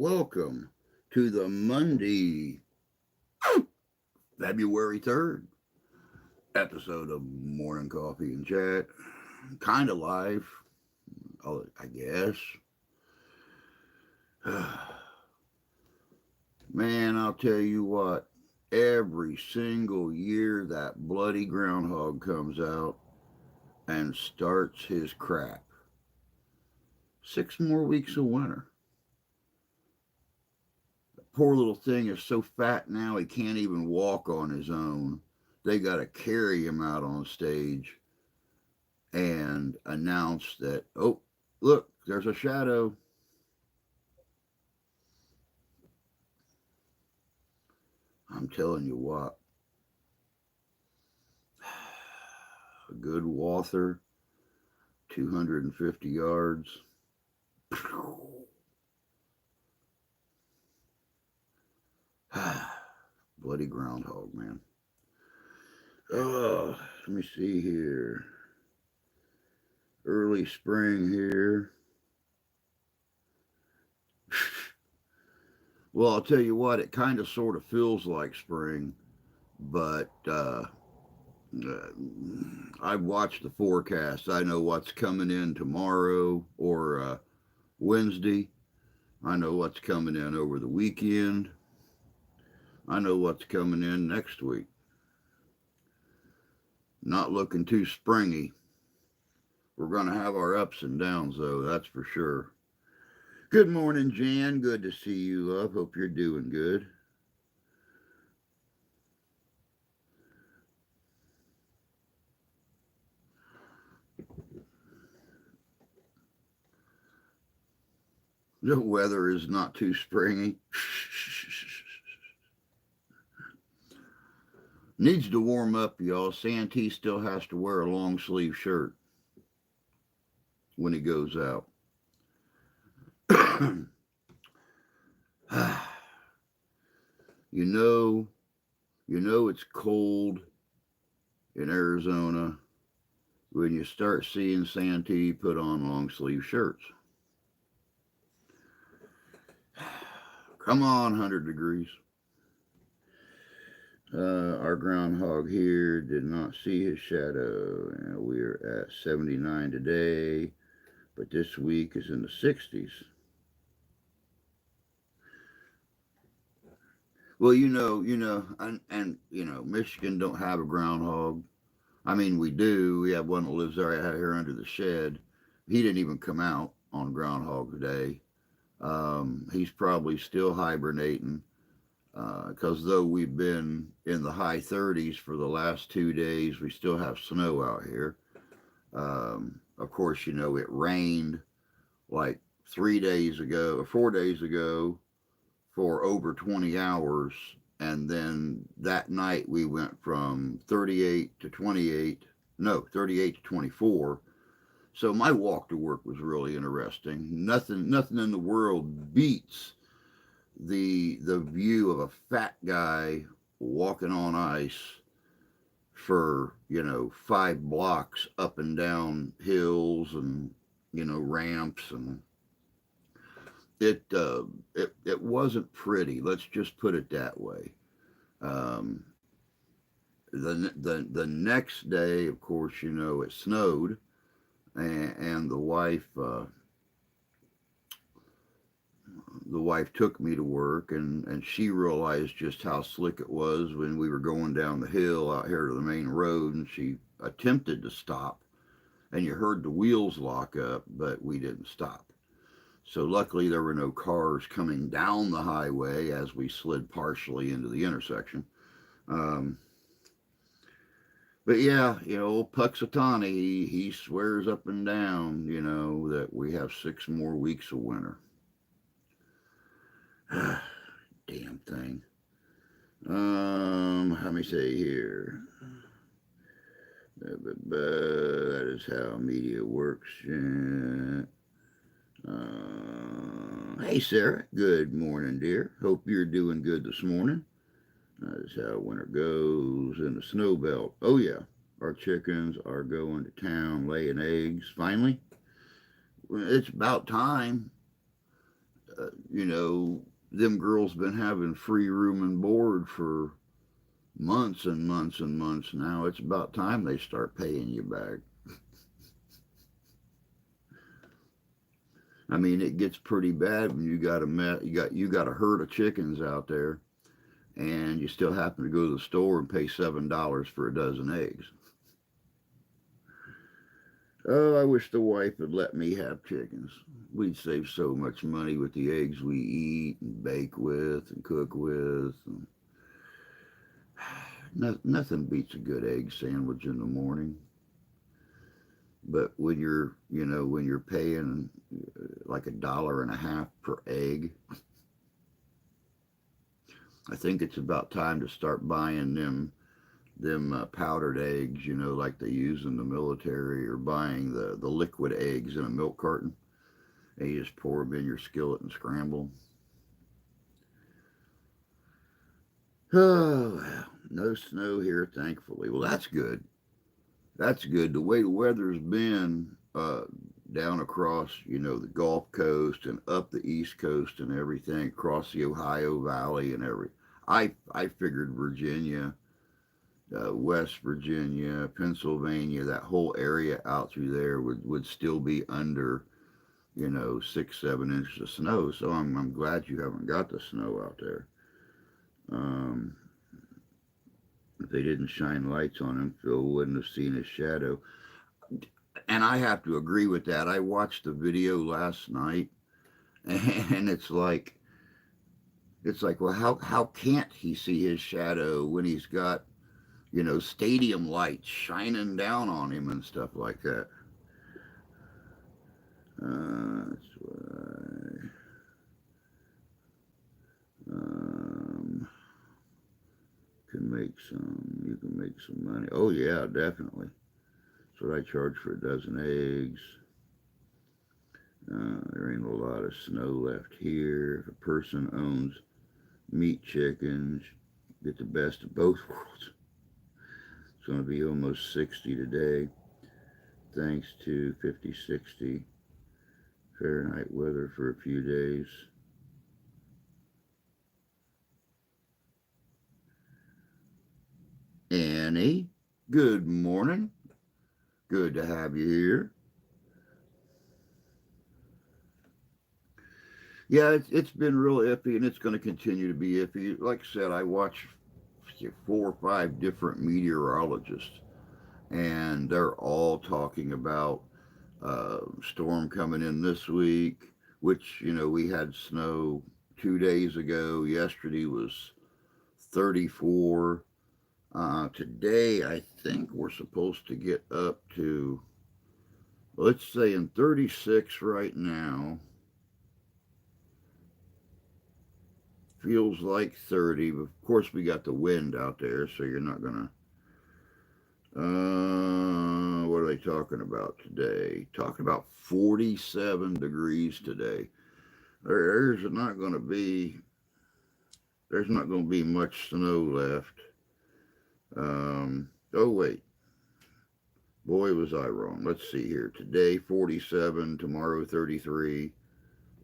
Welcome to the Monday, February 3rd episode of Morning Coffee and Chat. Kind of live, I guess. Man, I'll tell you what, every single year that bloody groundhog comes out and starts his crap. 6 more weeks of winter. Poor little thing is so fat now he can't even walk on his own. They got to carry him out on stage and announce that, oh, look, there's a shadow. I'm telling you what, a good Walther, 250 yards. Bloody groundhog, man. Oh, let me see here. Early spring here. Well, I'll tell you what, it kind of sort of feels like spring, but I've watched the forecast. I know what's coming in tomorrow or Wednesday. I know what's coming in over the weekend. I know what's coming in next week. Not looking too springy. We're going to have our ups and downs, though, that's for sure. Good morning, Jan. Good to see you, love. Hope you're doing good. The weather is not too springy. Needs to warm up, y'all. Santee still has to wear a long sleeve shirt when he goes out. you know it's cold in Arizona when you start seeing Santee put on long sleeve shirts. Come on, 100 degrees. Our groundhog here did not see his shadow. We're at 79 today, but this week is in the 60s. Well, Michigan don't have a groundhog. I mean, we do. We have one that lives right out here under the shed. He didn't even come out on Groundhog Day. He's probably still hibernating because though we've been in the high 30s for the last 2 days, we still have snow out here. Of course, it rained like 3 days ago or 4 days ago for over 20 hours. And then that night we went from 38 to 28, no, 38 to 24. So my walk to work was really interesting. Nothing in the world beats the view of a fat guy walking on ice for 5 blocks up and down hills and ramps, and it wasn't pretty. Let's just put it that way. Um, the next day, of course, it snowed, and the wife took me to work, and she realized just how slick it was when we were going down the hill out here to the main road, and she attempted to stop, and you heard the wheels lock up, but we didn't stop. So luckily there were no cars coming down the highway as we slid partially into the intersection. Um, but yeah, old Puxatani, he swears up and down, that we have 6 more weeks of winter. Damn thing. Let me say here. That is how media works. Hey, Sarah. Good morning, dear. Hope you're doing good this morning. That is how winter goes in the snow belt. Oh, yeah. Our chickens are going to town laying eggs. Finally, it's about time. you know, them girls been having free room and board for months and months and months now. It's about time they start paying you back. I mean, it gets pretty bad when you got a herd of chickens out there, and you still happen to go to the store and pay $7 for a dozen eggs. Oh, I wish the wife would let me have chickens. We'd save so much money with the eggs we eat and bake with and cook with. And nothing beats a good egg sandwich in the morning. But when you're paying like $1.50 per egg, I think it's about time to start buying them powdered eggs, like they use in the military, or buying the liquid eggs in a milk carton. And you just pour them in your skillet and scramble. Oh, well, no snow here, thankfully. Well, that's good. That's good. The way the weather's been down across, the Gulf Coast and up the East Coast and everything, across the Ohio Valley and I figured Virginia, West Virginia, Pennsylvania, that whole area out through there would still be under, 6, 7 inches of snow. So I'm glad you haven't got the snow out there. Um, if they didn't shine lights on him, Phil wouldn't have seen his shadow. And I have to agree with that. I watched the video last night, and it's like, well, how can't he see his shadow when he's got stadium lights shining down on him and stuff like that? That's why. Um, you can make some money. Oh yeah, definitely. That's what I charge for a dozen eggs. There ain't a lot of snow left here. If a person owns meat chickens, get the best of both worlds. It's going to be almost 60 today, thanks to 50, 60 Fahrenheit weather for a few days. Annie, good morning. Good to have you here. Yeah, it's been real iffy, and it's going to continue to be iffy. Like I said, I watch 4 or 5 different meteorologists, and they're all talking about storm coming in this week. Which we had snow 2 days ago. Yesterday was 34. Today, I think we're supposed to get up to, let's say, in 36 right now. Feels like 30, but of course we got the wind out there, so you're not gonna. What are they talking about today? Talking about 47 degrees today. There's not going to be. There's not going to be much snow left. Oh wait, boy was I wrong. Let's see here. Today 47, tomorrow 33,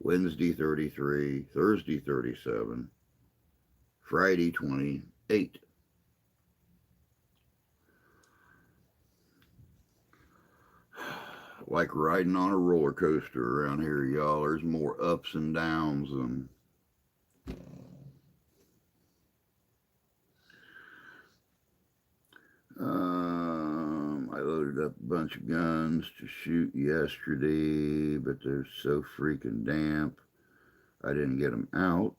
Wednesday 33, Thursday 37, Friday 28. Like riding on a roller coaster around here, y'all. There's more ups and downs than. I loaded up a bunch of guns to shoot yesterday, but they're so freaking damp. I didn't get them out.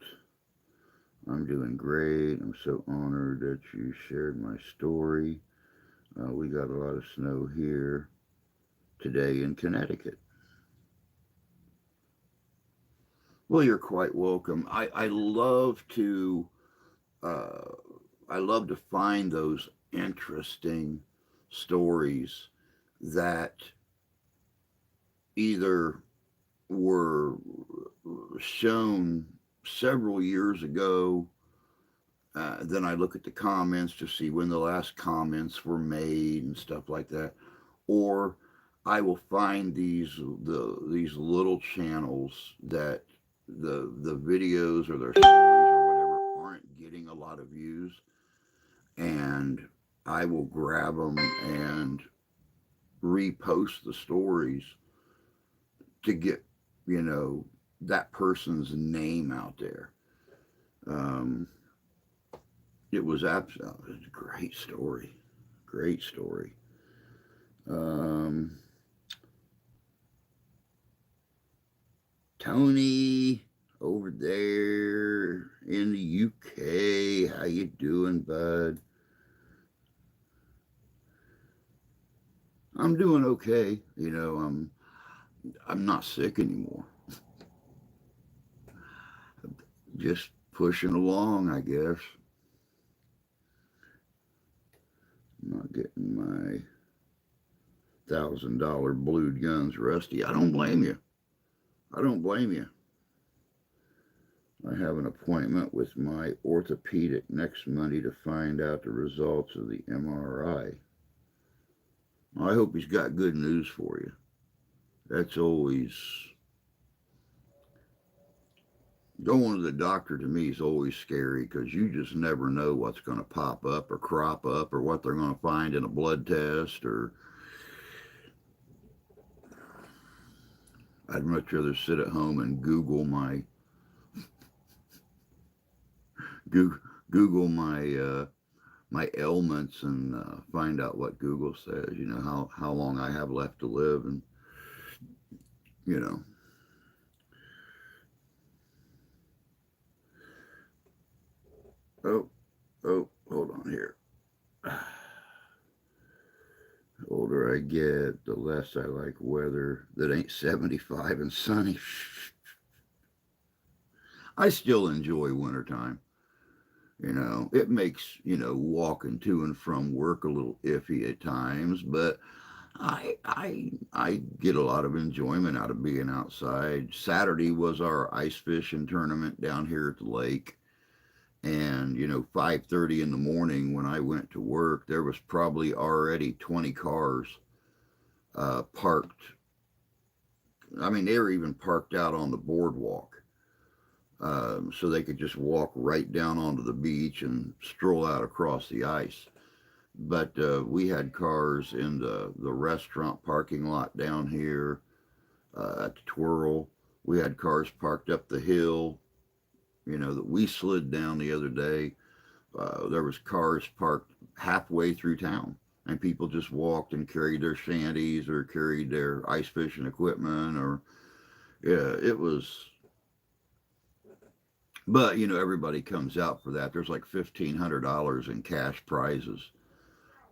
I'm doing great. I'm so honored that you shared my story. We got a lot of snow here today in Connecticut. Well, you're quite welcome. I love to uh, I love to find those interesting stories that either were shown several years ago. Then I look at the comments to see when the last comments were made and stuff like that. Or I will find these little channels that the videos or their stories or whatever aren't getting a lot of views, and I will grab them and repost the stories to get, you know, that person's name out there. Um, it was absolutely a great story. Great story. Um, Tony over there in the UK, how you doing, bud? I'm doing okay. You know, I'm not sick anymore. Just pushing along, I guess. Not getting my $1,000 blued guns rusty. I don't blame you. I don't blame you. I have an appointment with my orthopedic next Monday to find out the results of the MRI. I hope he's got good news for you. That's always going to the doctor to me is always scary because you just never know what's going to pop up or crop up or what they're going to find in a blood test. Or I'd much rather sit at home and Google my ailments and find out what Google says. You know how long I have left to live, and you know. Oh, oh, hold on here. The older I get, the less I like weather that ain't 75 and sunny. I still enjoy wintertime. You know, it makes, you know, walking to and from work a little iffy at times, but I get a lot of enjoyment out of being outside. Saturday was our ice fishing tournament down here at the lake, and you know, 5:30 in the morning when I went to work, there was probably already 20 cars parked. I mean, they were even parked out on the boardwalk, so they could just walk right down onto the beach and stroll out across the ice. But we had cars in the restaurant parking lot down here at the Twirl. We had cars parked up the hill, you know, that we slid down the other day. There was cars parked halfway through town, and people just walked and carried their shanties or carried their ice fishing equipment. Or yeah, it was. But you know, everybody comes out for that. There's like $1,500 in cash prizes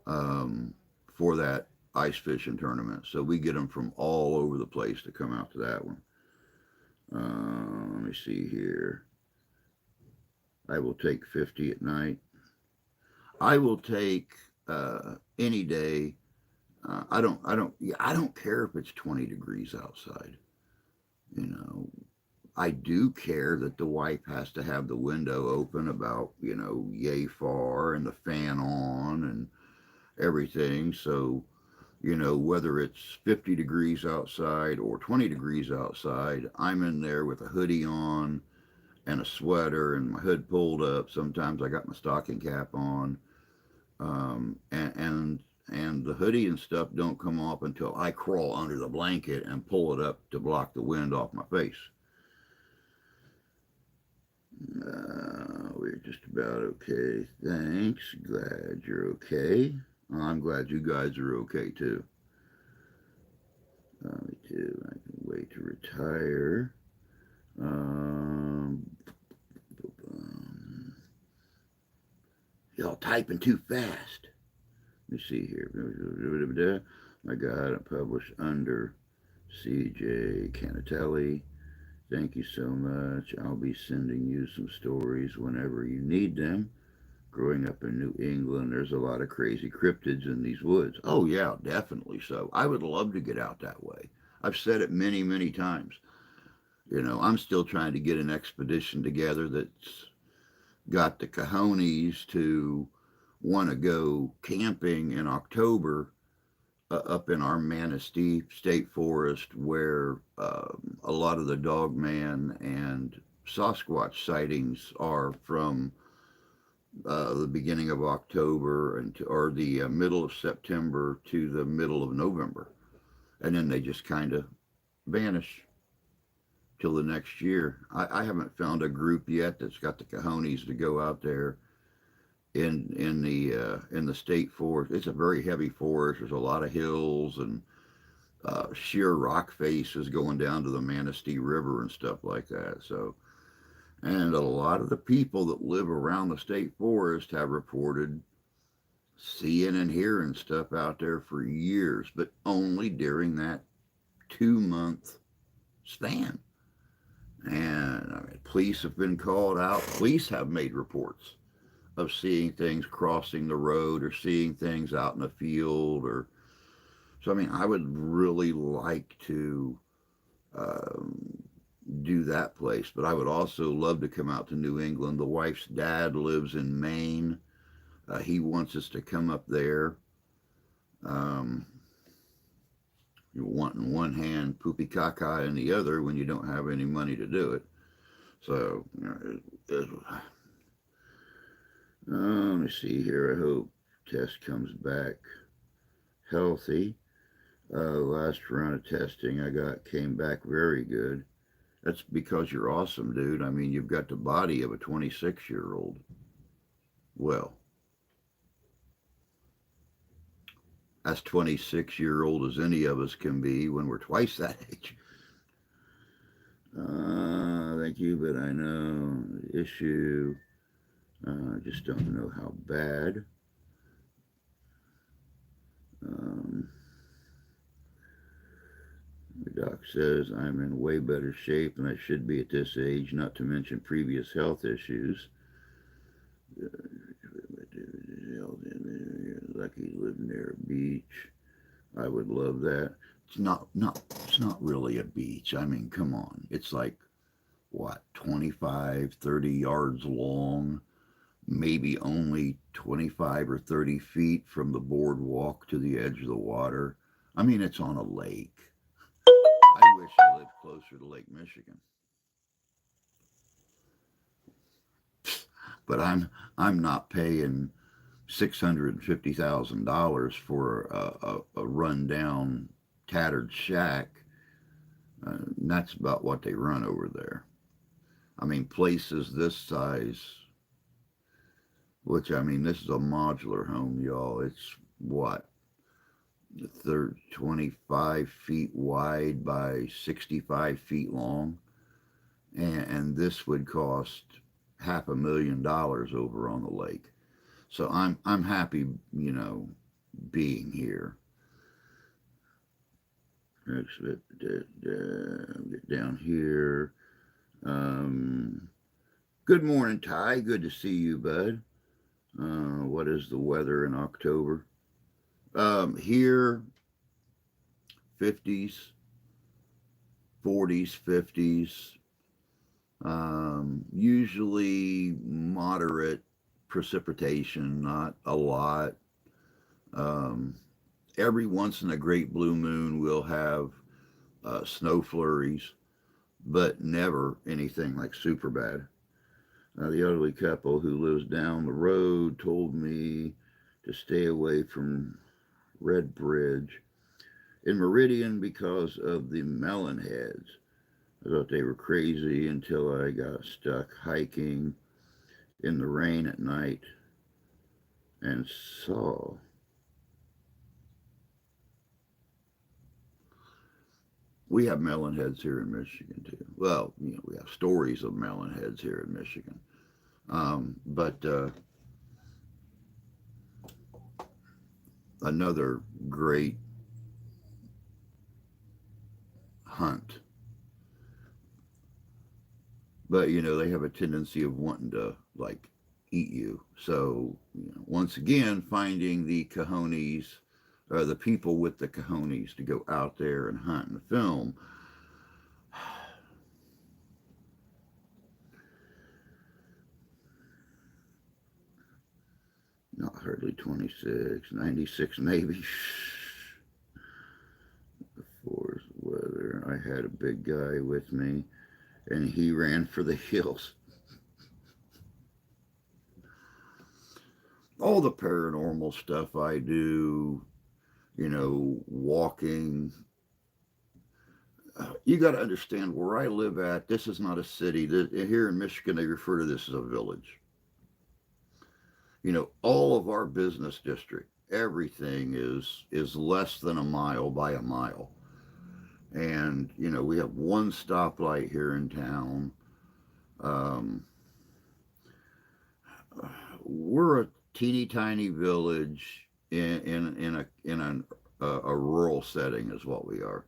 um, for that ice fishing tournament. So we get them from all over the place to come out to that one. Let me see here. I will take 50 at night. I will take any day. I don't care if it's 20 degrees outside. You know, I do care that the wife has to have the window open about, you know, yay far and the fan on and everything. So, you know, whether it's 50 degrees outside or 20 degrees outside, I'm in there with a hoodie on and a sweater and my hood pulled up. Sometimes I got my stocking cap on. And the hoodie and stuff don't come off until I crawl under the blanket and pull it up to block the wind off my face. We're just about okay. Thanks. Glad you're okay. I'm glad you guys are okay too. Me too. I can wait to retire. Um, y'all typing too fast. Let me see here. My God, I published under CJ Canatelli. Thank you so much. I'll be sending you some stories whenever you need them. Growing up in New England, there's a lot of crazy cryptids in these woods. Oh, yeah, definitely so. I would love to get out that way. I've said it many, many times. You know, I'm still trying to get an expedition together that's got the cojones to want to go camping in October up in our Manistee State Forest, where a lot of the dogman and Sasquatch sightings are from the beginning of October or the middle of September to the middle of November, and then they just kind of vanish till the next year. I haven't found a group yet that's got the cojones to go out there in the state forest. It's a very heavy forest. There's a lot of hills and sheer rock faces going down to the Manistee River and stuff like that. So, and a lot of the people that live around the state forest have reported seeing and hearing stuff out there for years, but only during that 2 month span. And I mean, police have been called out. Police have made reports of seeing things crossing the road or seeing things out in the field. Or so, I mean, I would really like to do that place, but I would also love to come out to New England. The wife's dad lives in Maine. He wants us to come up there. Um, you want in one hand poopy caca in the other when you don't have any money to do it. So, let me see here. I hope test comes back healthy. Last round of testing I got came back very good. That's because you're awesome, dude. I mean, you've got the body of a 26-year-old. Well, as 26-year-old as any of us can be when we're twice that age. Thank you, but I know the issue. I just don't know how bad. The doc says I'm in way better shape than I should be at this age, not to mention previous health issues. Lucky living near a beach. I would love that. It's not really a beach. I mean, come on. It's like what, 25, 30 yards long, maybe only 25 or 30 feet from the boardwalk to the edge of the water. I mean, it's on a lake. I wish I lived closer to Lake Michigan. But I'm not paying $650,000 for a rundown, tattered shack. And that's about what they run over there. I mean, places this size, which I mean, this is a modular home, y'all. It's what, 25 feet wide by 65 feet long, and this would cost $500,000 over on the lake. So I'm happy, being here. Let's get down here. Good morning, Ty. Good to see you, bud. What is the weather in October? Here, 50s, 40s, 50s. Usually moderate precipitation, not a lot. Um, every once in a great blue moon, we'll have snow flurries, but never anything like super bad. The elderly couple who lives down the road told me to stay away from Red Bridge in Meridian because of the melon heads. I thought they were crazy until I got stuck hiking in the rain at night and saw. We have melon heads here in Michigan too. Well, we have stories of melon heads here in Michigan. But another great hunt. But they have a tendency of wanting to like eat you. So once again, finding the cojones, or the people with the cojones to go out there and hunt and film. Not hardly 26, 96 maybe. had a big guy with me, and he ran for the hills. All the paranormal stuff I do, walking. You got to understand where I live at. This is not a city. Here in Michigan, they refer to this as a village. All of our business district, everything is less than a mile by a mile. And we have one stoplight here in town. Um, we're a teeny tiny village in a rural setting is what we are.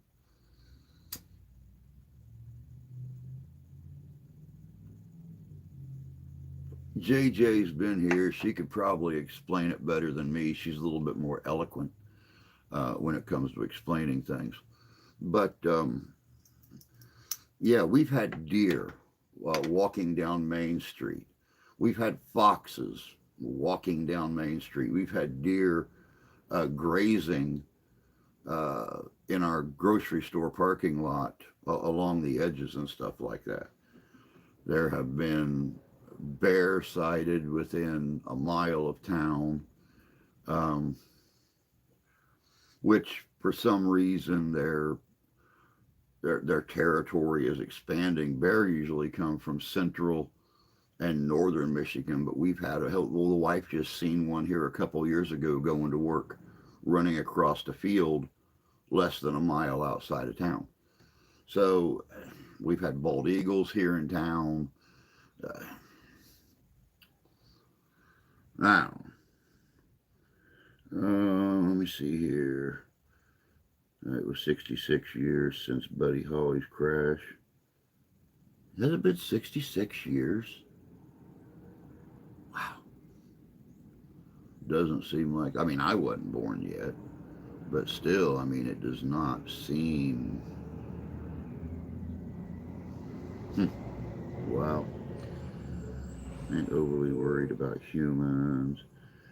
JJ's been here. She could probably explain it better than me. She's a little bit more eloquent when it comes to explaining things. But yeah, we've had deer walking down Main Street. We've had foxes walking down Main Street. We've had deer grazing in our grocery store parking lot along the edges and stuff like that. There have been bear sighted within a mile of town, um, which for some reason their territory is expanding. Bear usually come from central and northern Michigan, but we've had well, the wife just seen one here a couple years ago going to work, running across the field less than a mile outside of town. So we've had bald eagles here in town. Uh, now, let me see here. It was 66 years since Buddy Holly's crash. Has it been 66 years? Wow. Doesn't seem like, I wasn't born yet, but still, it does not seem. Wow. Ain't overly worried about humans.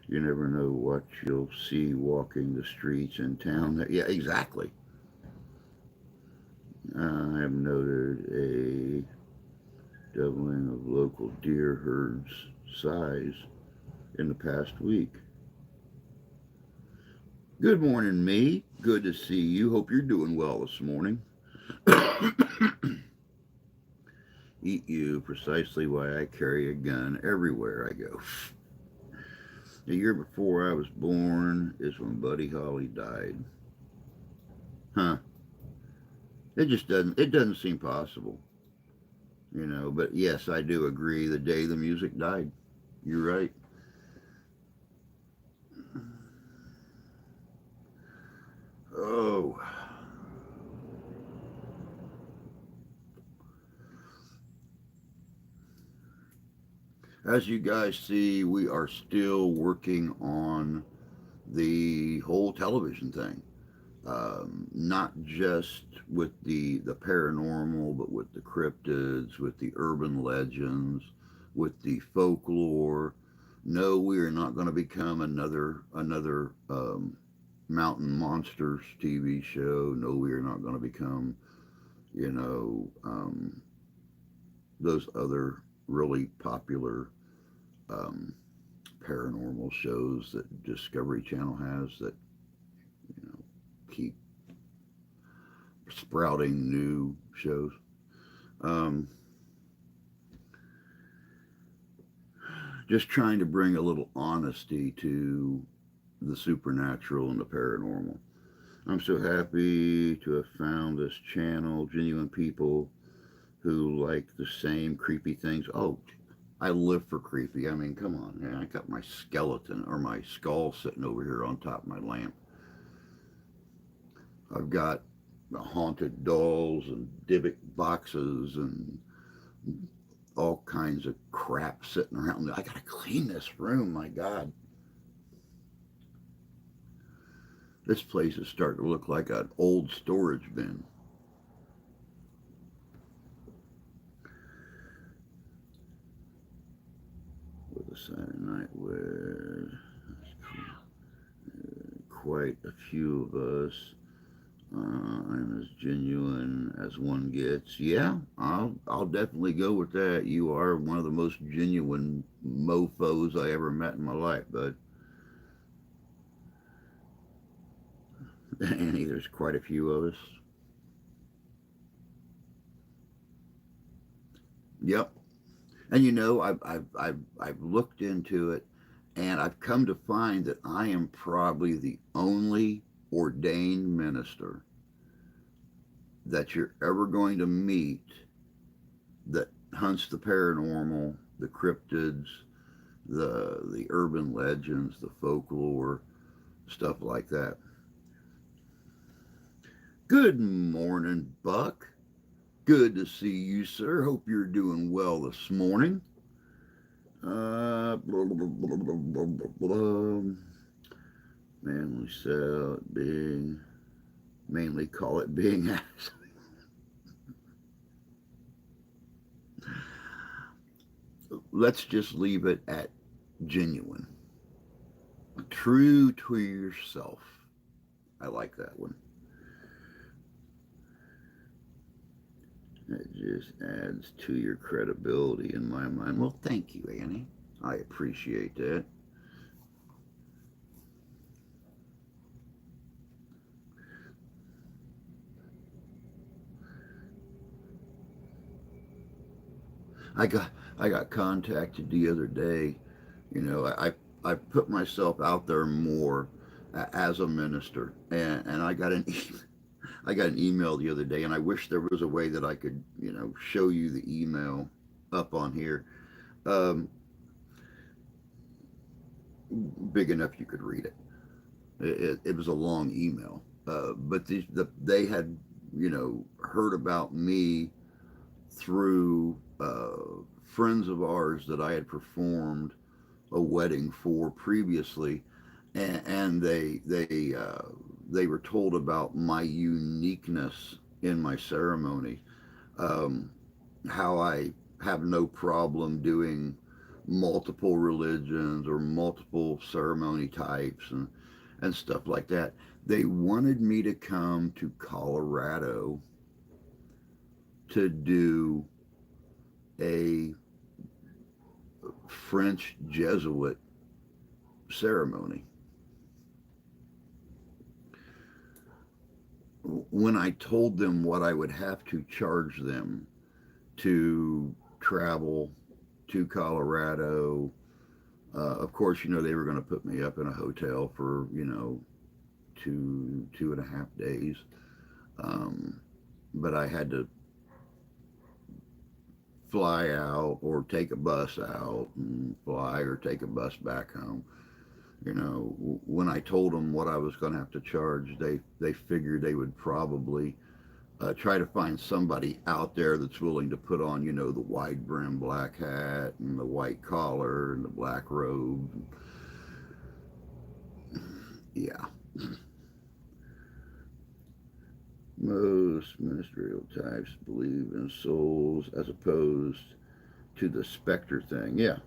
You never know what you'll see walking the streets in town. Yeah, exactly. I have noted a doubling of local deer herds size in the past week. Good morning, me. Good to see you. Hope you're doing well this morning. Eat you, precisely why I carry a gun everywhere I go. The year before I was born is when Buddy Holly died. Huh. It doesn't seem possible. But yes, I do agree the day the music died. You're right. Oh. As you guys see, we are still working on the whole television thing. Not just with the paranormal, but with the cryptids, with the urban legends, with the folklore. No, we are not going to become another Mountain Monsters TV show. No, we are not going to become, you know, um, those other really popular um, paranormal shows that Discovery Channel has that keep sprouting new shows. Um, just trying to bring a little honesty to the supernatural and the paranormal. I'm so happy to have found this channel, genuine people who like the same creepy things. Oh, I live for creepy. Come on, man. I got my skeleton or my skull sitting over here on top of my lamp. I've got haunted dolls and Dybbuk boxes and all kinds of crap sitting around. I gotta clean this room, my God. This place is starting to look like an old storage bin. With a Saturday night with quite a few of us I'm as genuine as one gets. Yeah, I'll definitely go with that. You are one of the most genuine mofo's I ever met in my life, bud. Annie, there's quite a few of us. Yep. And I've looked into it, and I've come to find that I am probably the only ordained minister that you're ever going to meet that hunts the paranormal, the cryptids, the urban legends, the folklore, stuff like that. Good morning, Buck. Good to see you, sir. Hope you're doing well this morning. Blah, blah, blah, blah, blah, blah, blah. Manly cell being, mainly call it being asked. Let's just leave it at genuine. True to yourself. I like that one. It just adds to your credibility in my mind. Well, thank you, Annie. I appreciate that. I got I got contacted the other day. You know, I put myself out there more as a minister, and I got an email the other day, and I wish there was a way that I could show you the email up on here, um, big enough you could read it. It was a long email, but they had heard about me through friends of ours that I had performed a wedding for previously, and they were told about my uniqueness in my ceremony, um, how I have no problem doing multiple religions or multiple ceremony types and stuff like that. They wanted me to come to Colorado to do a French Jesuit ceremony. When I told them what I would have to charge them to travel to Colorado, of course, they were going to put me up in a hotel for, 2.5 days. Um, but I had to fly out or take a bus out and fly or take a bus back home. When I told them what I was going to have to charge, they figured they would probably try to find somebody out there that's willing to put on, the wide brim black hat and the white collar and the black robe. Yeah. Most ministerial types believe in souls as opposed to the specter thing. Yeah.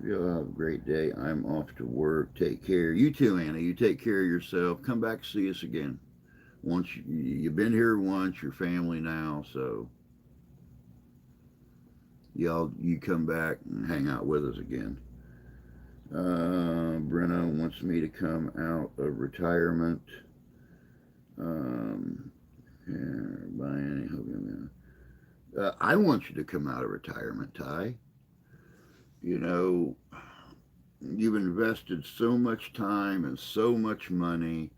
You'll have a great day. I'm off to work. Take care. You too, Anna. You take care of yourself. Come back, see us again. Once you've been here once, you're family now. So you come back and hang out with us again. Breno wants me to come out of retirement. By any I want you to come out of retirement, Ty. You know, you've invested so much time and so much money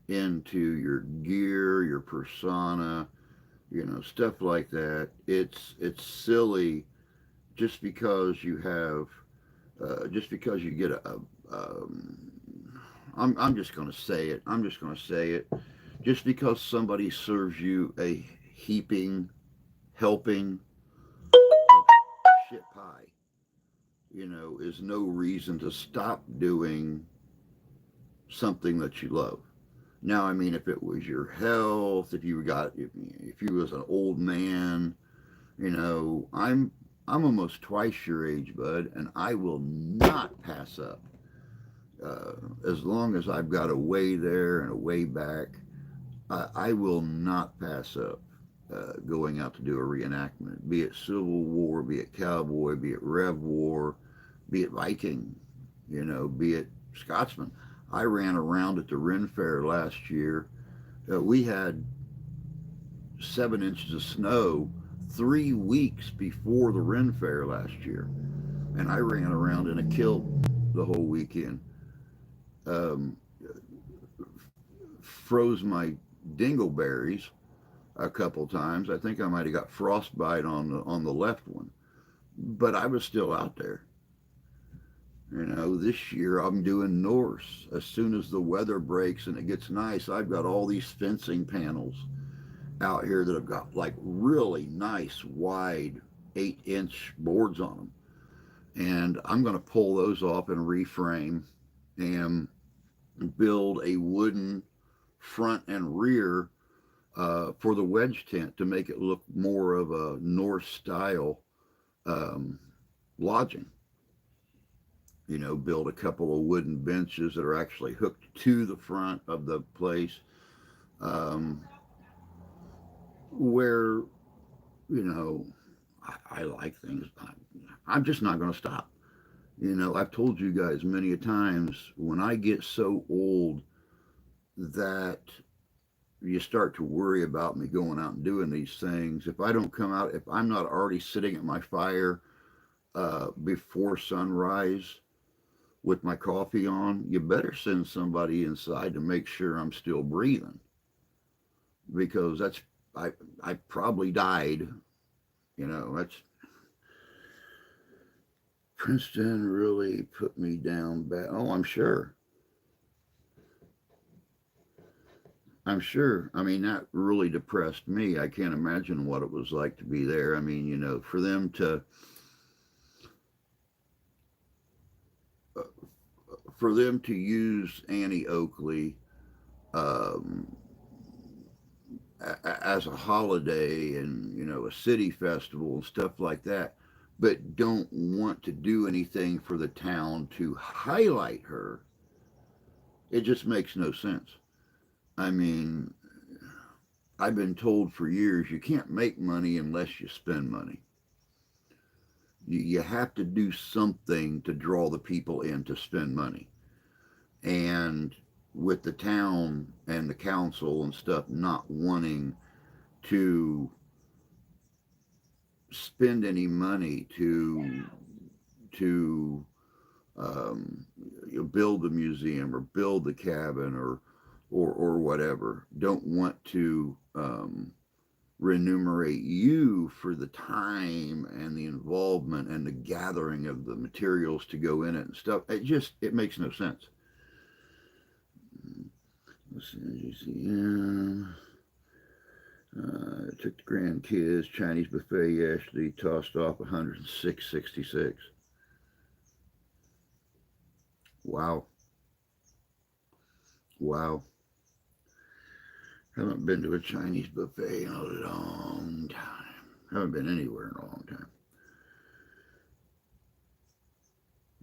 into your gear, your persona, stuff like that. It's silly just because you have, just because you get um, I'm just going to say it. I'm just going to say it. Just because somebody serves you a heaping, helping of shit pie, is no reason to stop doing something that you love. Now, I mean, if it was your health, if you was an old man, I'm almost twice your age, bud, and I will not pass up. As long as I've got a way there and a way back, I will not pass up going out to do a reenactment, be it Civil War, be it Cowboy, be it Rev War, be it Viking, be it Scotsman. I ran around at the Ren Fair last year. We had 7 inches of snow 3 weeks before the Ren Fair last year, and I ran around in a kilt the whole weekend. Um, Froze my dingleberries a couple times. I think I might have got frostbite on the left one, but I was still out there. This year I'm doing Norse. As soon as the weather breaks and it gets nice, I've got all these fencing panels out here that have got like really nice wide 8-inch boards on them, and I'm going to pull those off and reframe and build a wooden front and rear for the wedge tent to make it look more of a Norse style um, lodging. Build a couple of wooden benches that are actually hooked to the front of the place, um, where, you know, I like things. I'm just not going to stop. I've told you guys many a times when I get so old that you start to worry about me going out and doing these things. If I don't come out, if I'm not already sitting at my fire before sunrise with my coffee on, you better send somebody inside to make sure I'm still breathing, because I probably died. That's Princeton really put me down bad. Oh, I'm sure. I'm sure. I mean, that really depressed me. I can't imagine what it was like to be there. I mean, uh, for them to use Annie Oakley um, as a holiday and a city festival and stuff like that, but don't want to do anything for the town to highlight her. It just makes no sense. I mean, I've been told for years you can't make money unless you spend money. You have to do something to draw the people in to spend money. And with the town and the council and stuff not wanting to spend any money to build the museum or build the cabin or whatever, don't want to remunerate you for the time and the involvement and the gathering of the materials to go in it and stuff. It makes no sense. Let's see. Yeah. Took the grandkids Chinese buffet yesterday. Tossed off 106.66. Wow, wow. Haven't been to a Chinese buffet in a long time. Haven't been anywhere in a long time.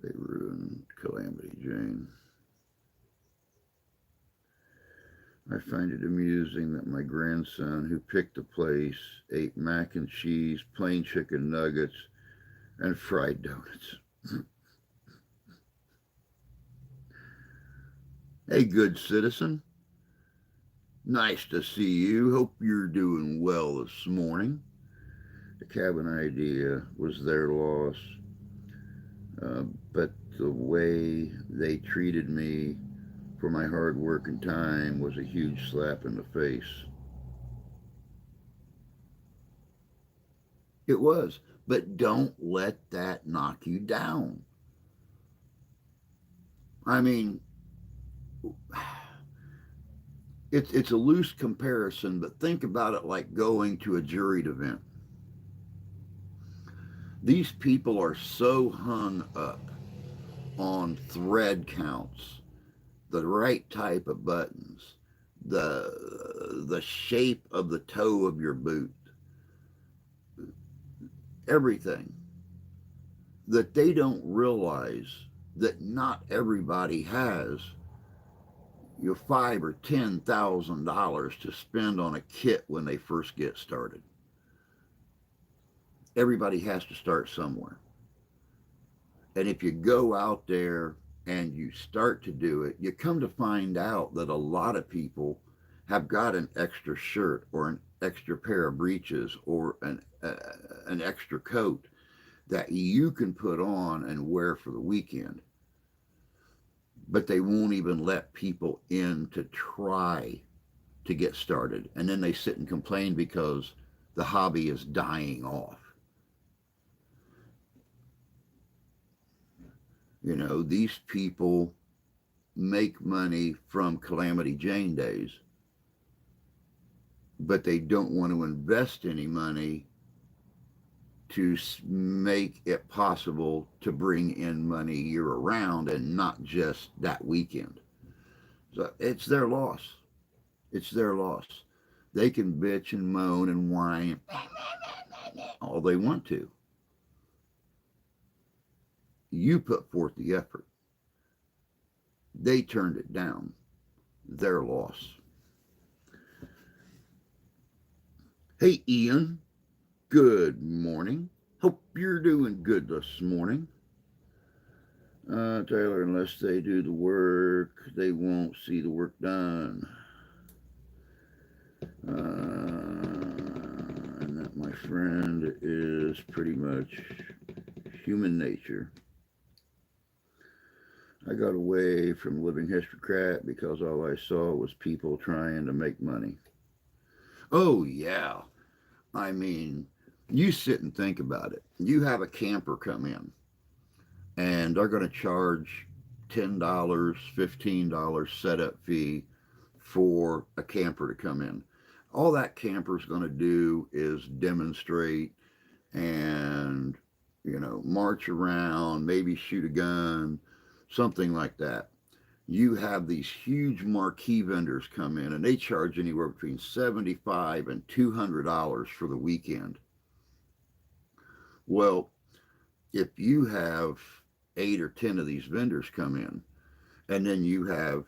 They ruined Calamity Jane. I find it amusing that my grandson, who picked the place, ate mac and cheese, plain chicken nuggets, and fried donuts. Hey, good citizen. Nice to see you. Hope you're doing well this morning. The cabin idea was their loss, uh, but the way they treated me for my hard work and time was a huge slap in the face. It was. But don't let that knock you down. I mean, it's a loose comparison, but think about it like going to a juried event. These people are so hung up on thread counts, the right type of buttons, the shape of the toe of your boot, everything, that they don't realize that not everybody has 5 or $10,000 to spend on a kit when they first get started. Everybody has to start somewhere. And if you go out there and you start to do it, you come to find out that a lot of people have got an extra shirt or an extra pair of breeches or an extra coat that you can put on and wear for the weekend. But they won't even let people in to try to get started. And then they sit and complain because the hobby is dying off. You know, these people make money from Calamity Jane days, but they don't want to invest any money to make it possible to bring in money year around and not just that weekend. So it's their loss. It's their loss. They can bitch and moan and whine all they want to. You put forth the effort. They turned it down. Their loss. Hey, Ian. Good morning. Hope you're doing good this morning. Taylor, unless they do the work, they won't see the work done. And that, my friend, is pretty much human nature. I got away from Living History Crap because all I saw was people trying to make money. Oh, yeah. I mean, you sit and think about it. You have a camper come in, and they're going to charge $10, $15 setup fee for a camper to come in. All that camper's going to do is demonstrate and, march around, maybe shoot a gun, something like that. You have these huge marquee vendors come in and they charge anywhere between $75 and $200 for the weekend. Well, if you have 8 or 10 of these vendors come in, and then you have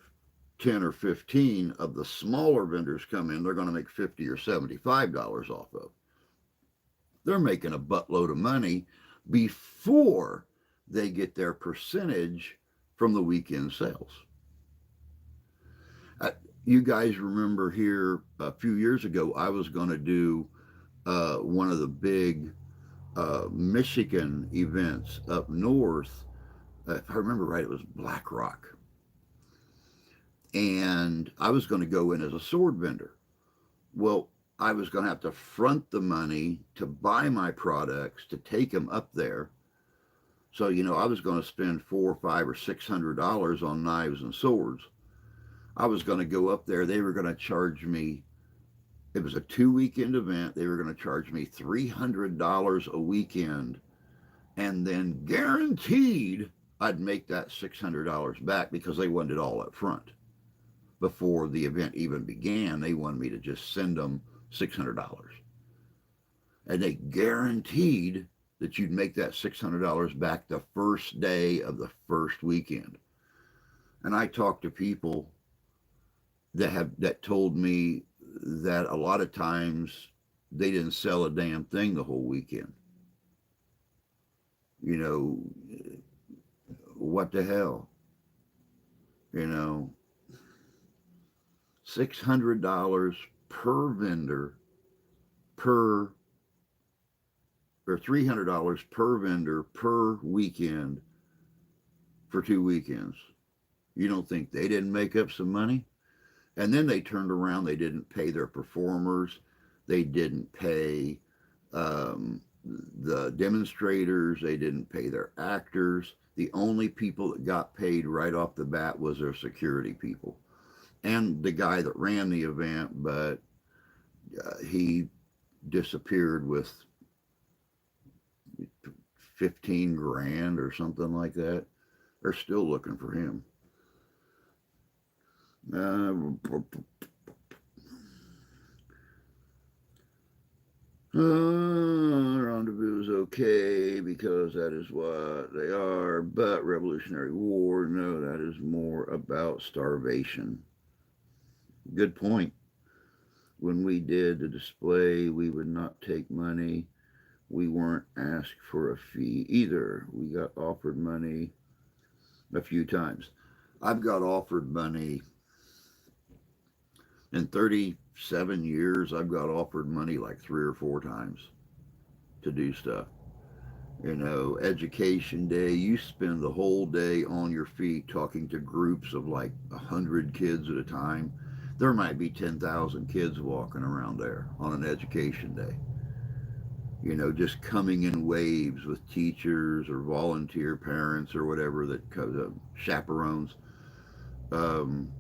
10 or 15 of the smaller vendors come in, they're going to make $50 or $75 off of. They're making a buttload of money before they get their percentage from the weekend sales. You guys remember here a few years ago, I was going to do one of the big Michigan events up north. If I remember right, it was Black Rock. And I was going to go in as a sword vendor. Well, I was going to have to front the money to buy my products to take them up there. So, I was going to spend $400 or $500 or $600 on knives and swords. I was going to go up there. They were going to charge me. It was a 2-weekend event. They were going to charge me $300 a weekend, and then guaranteed I'd make that $600 back because they wanted it all up front. Before the event even began, they wanted me to just send them $600. And they guaranteed that you'd make that $600 back the first day of the first weekend. And I talked to people that told me that a lot of times they didn't sell a damn thing the whole weekend. What the hell? $600 per vendor or $300 per vendor per weekend for 2 weekends. You don't think they didn't make up some money? And then they turned around, they didn't pay their performers, they didn't pay the demonstrators, they didn't pay their actors. The only people that got paid right off the bat was their security people and the guy that ran the event, but he disappeared with 15 grand or something like that. They're still looking for him. Rendezvous is okay because that is what they are, but Revolutionary War, no, that is more about starvation. Good point. When we did the display, we would not take money. We weren't asked for a fee either. We got offered money a few times. I've got offered money in 37 years. I've got offered money like 3 or 4 times to do stuff. Education day, you spend the whole day on your feet talking to groups of like 100 kids at a time. There might be 10,000 kids walking around there on an education day. Just coming in waves with teachers or volunteer parents or whatever that chaperones. Um,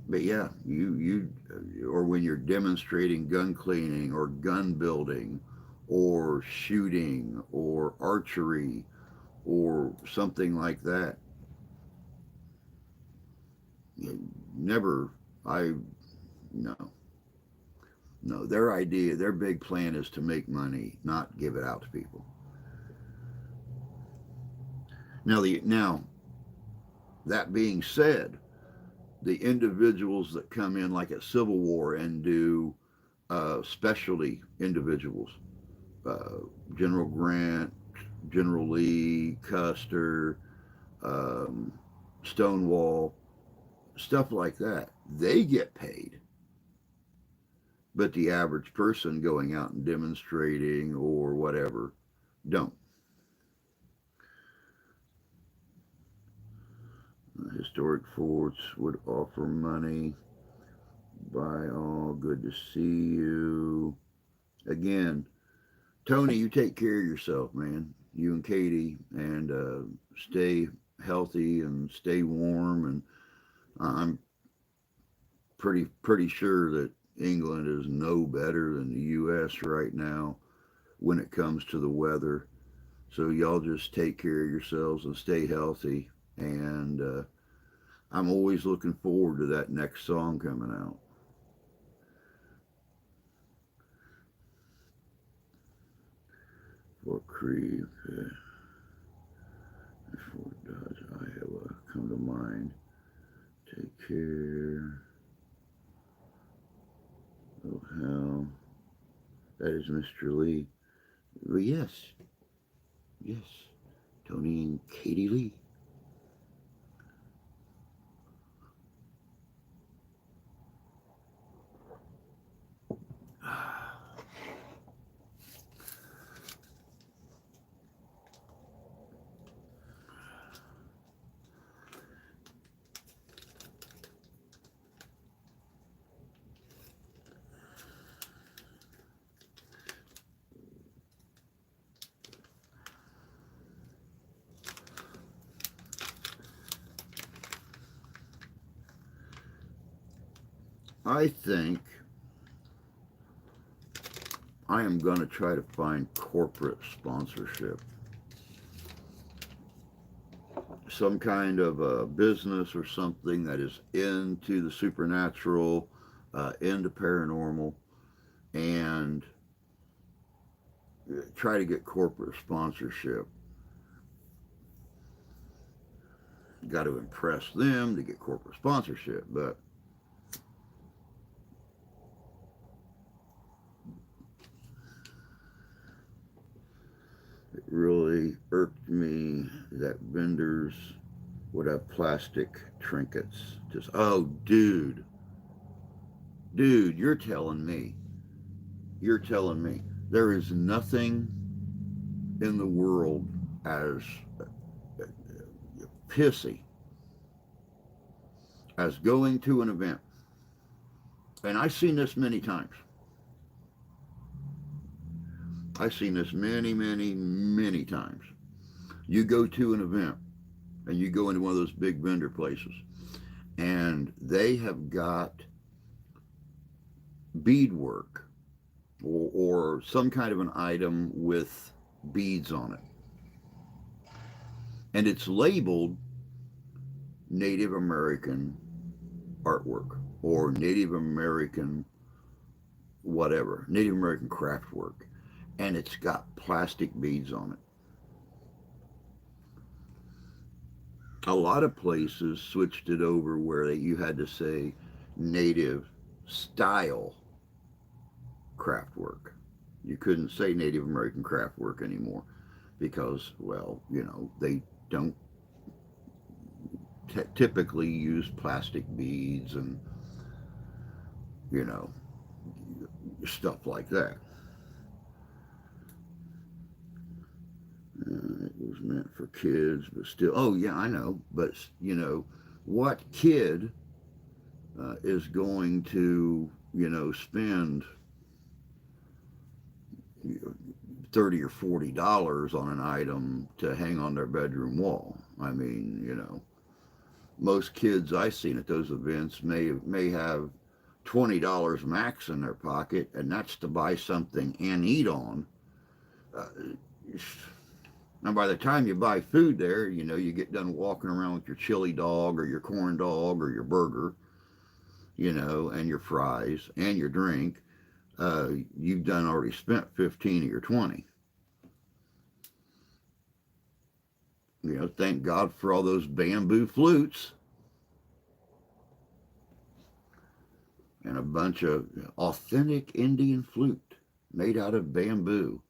but yeah, or when you're demonstrating gun cleaning or gun building or shooting or archery or something like that. Never, I, no, no. Their big plan is to make money, not give it out to people. Now, that being said, the individuals that come in like at Civil War and do specialty individuals, uh, General Grant, General Lee, Custer, um, Stonewall, stuff like that, they get paid. But the average person going out and demonstrating or whatever don't. Historic forts would offer money. By all, good to see you. Again, Tony, you take care of yourself, man. You and Katie, and stay healthy and stay warm. And I'm pretty sure that England is no better than the U.S. right now when it comes to the weather. So y'all just take care of yourselves and stay healthy. And I'm always looking forward to that next song coming out. Fort Creve, Fort Dodge, Iowa, come to mind. Take care. Oh, hell. That is Mr. Lee. Well, yes, yes. Tony and Katie Lee. I think I am going to try to find corporate sponsorship. Some kind of a business or something that is into the supernatural, into paranormal, and try to get corporate sponsorship. Got to impress them to get corporate sponsorship, but it really irked me that vendors would have plastic trinkets. Just, oh, dude, you're telling me there is nothing in the world as pissy as going to an event. And I've seen this many times. I've seen this many, many, many times. You go to an event and you go into one of those big vendor places, and they have got beadwork or some kind of an item with beads on it. And it's labeled Native American artwork or Native American whatever, Native American craft work. And it's got plastic beads on it. A lot of places switched it over where you had to say native style craft work. You couldn't say Native American craft work anymore because, well, they don't typically use plastic beads and, you know, stuff like that. It was meant for kids, but still, oh, yeah, I know. But, what kid is going to, spend 30 or $40 on an item to hang on their bedroom wall? I mean, most kids I've seen at those events may have $20 max in their pocket, and that's to buy something and eat on. Uh, and by the time you buy food there, you get done walking around with your chili dog or your corn dog or your burger, and your fries and your drink. You've done already spent 15 of your 20. Thank God for all those bamboo flutes and a bunch of authentic Indian flute made out of bamboo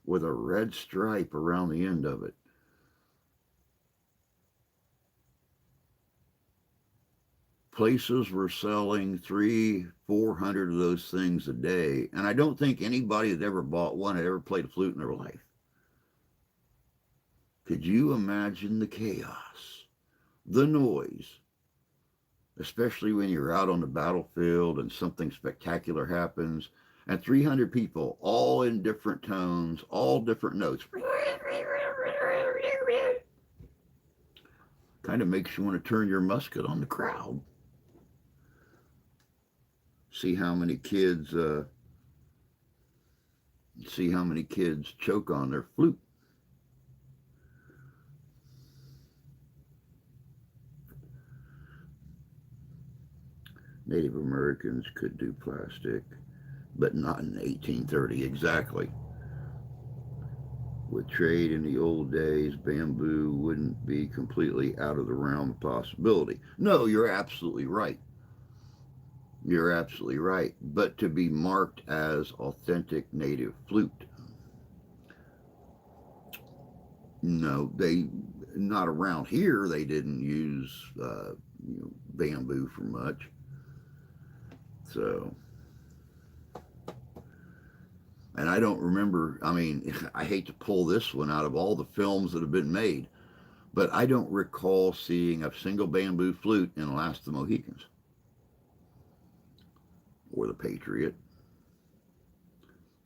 with a red stripe around the end of it. Places were selling 300-400 of those things a day, and I don't think anybody that ever bought one had ever played a flute in their life. Could you imagine the chaos, the noise, especially when you're out on the battlefield and something spectacular happens, and 300 people, all in different tones, all different notes. Kind of makes you want to turn your musket on the crowd. See how many kids choke on their flute. Native Americans could do plastic, but not in 1830 exactly. With trade in the old days, bamboo wouldn't be completely out of the realm of possibility. No, you're absolutely right. You're absolutely right. But to be marked as authentic native flute, no, they not around here. They didn't use bamboo for much. So, and I don't remember. I mean, I hate to pull this one out of all the films that have been made, but I don't recall seeing a single bamboo flute in Last of the Mohicans or The Patriot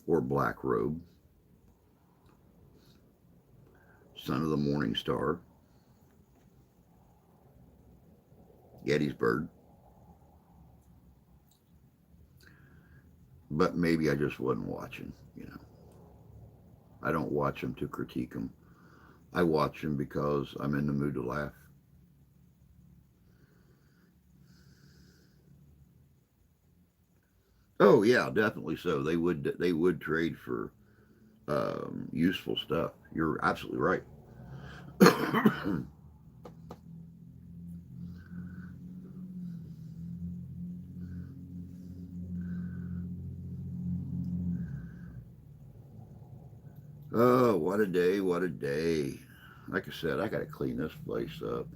or Black Robe, Son of the Morning Star, Gettysburg. But maybe I just wasn't watching. I don't watch them to critique them. I watch them because I'm in the mood to laugh. Oh yeah, definitely so. They would trade for useful stuff. You're absolutely right. Oh, what a day! What a day! Like I said, I got to clean this place up.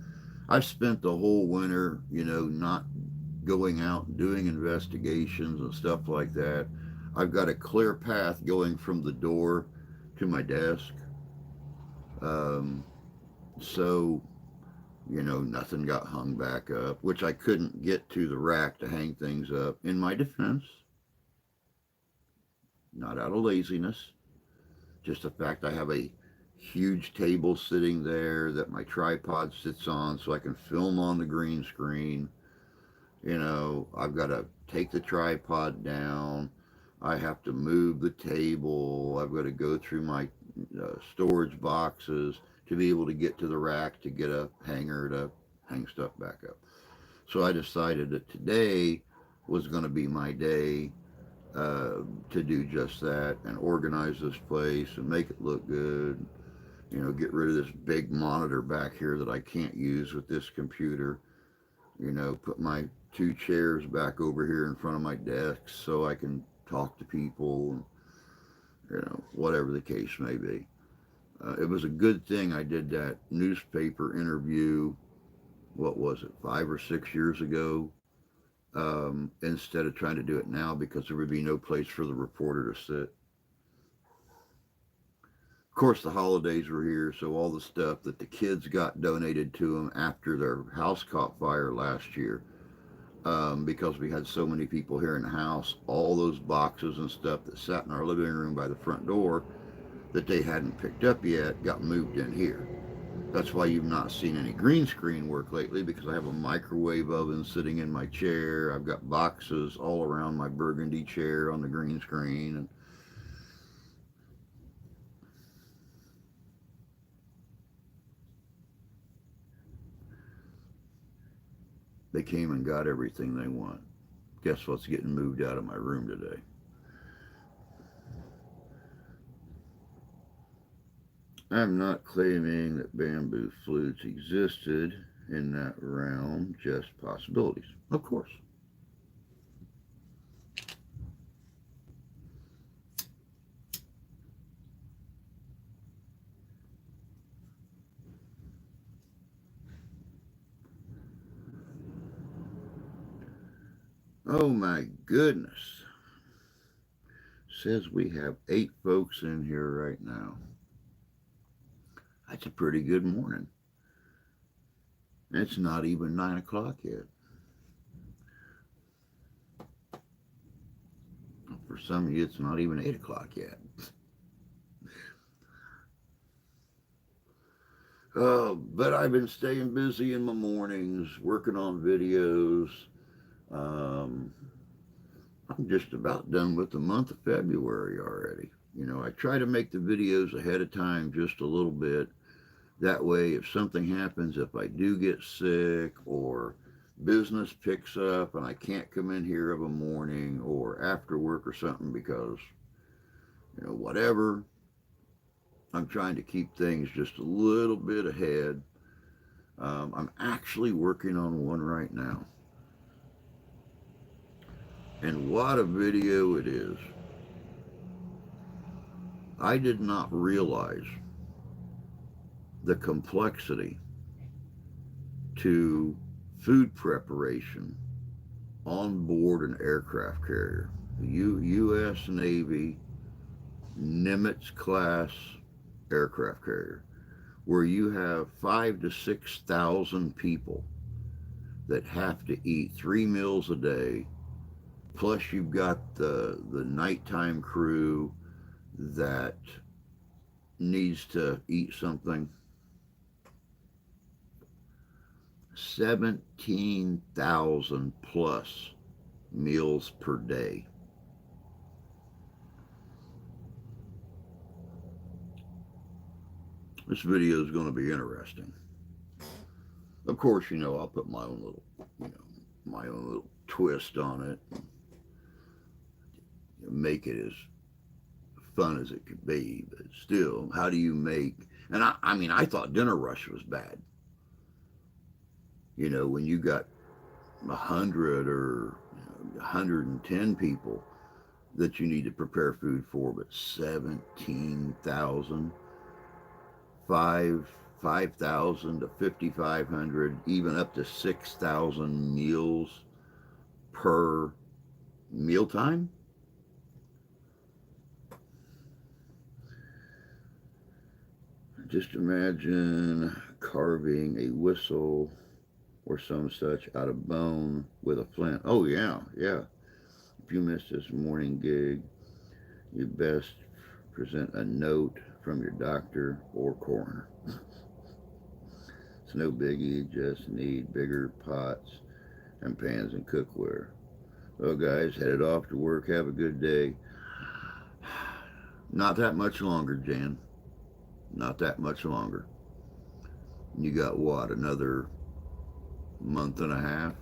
I've spent the whole winter, not going out and doing investigations and stuff like that. I've got a clear path going from the door to my desk. Um, so, nothing got hung back up, which I couldn't get to the rack to hang things up. In my defense, not out of laziness, just the fact I have a huge table sitting there that my tripod sits on so I can film on the green screen. I've got to take the tripod down. I have to move the table. I've got to go through my storage boxes to be able to get to the rack to get a hanger to hang stuff back up. So I decided that today was going to be my day to do just that and organize this place and make it look good. Get rid of this big monitor back here that I can't use with this computer. Put my two chairs back over here in front of my desk so I can talk to people, and, whatever the case may be. It was a good thing I did that newspaper interview, what was it, 5 or 6 years ago, instead of trying to do it now, because there would be no place for the reporter to sit. Of course, the holidays were here, so all the stuff that the kids got donated to them after their house caught fire last year, because we had so many people here in the house, all those boxes and stuff that sat in our living room by the front door that they hadn't picked up yet got moved in here. That's why you've not seen any green screen work lately, because I have a microwave oven sitting in my chair. I've got boxes all around my burgundy chair on the green screen. And they came and got everything they want. Guess what's getting moved out of my room today? I'm not claiming that bamboo flutes existed in that realm, just possibilities. Of course. Oh my goodness. Says we have 8 folks in here right now. That's a pretty good morning. It's not even 9 o'clock yet. For some of you, it's not even 8 o'clock yet. But I've been staying busy in my mornings, working on videos. Um, I'm just about done with the month of February already. I try to make the videos ahead of time just a little bit. That way, if something happens, if I do get sick or business picks up and I can't come in here of a morning or after work or something because, whatever, I'm trying to keep things just a little bit ahead. I'm actually working on one right now. And what a video it is. I did not realize the complexity to food preparation on board an aircraft carrier. The U.S. Navy Nimitz class aircraft carrier, where you have 5,000 to 6,000 people that have to eat 3 meals a day. Plus, you've got the nighttime crew that needs to eat something. 17,000 plus meals per day. This video is going to be interesting. Of course, I'll put my own little twist on it, and make it as fun as it could be. But still, how do you make? And I thought Dinner Rush was bad. When you got 100 or 110 people that you need to prepare food for, but 17,000, 5,000 to 5,500, even up to 6,000 meals per mealtime. Just imagine carving a whistle or some such out of bone with a flint. Oh, yeah, yeah. If you miss this morning gig, you best present a note from your doctor or coroner. It's no biggie, just need bigger pots and pans and cookware. Well, guys, headed off to work. Have a good day. Not that much longer, Jan. Not that much longer. You got what, another month and a half?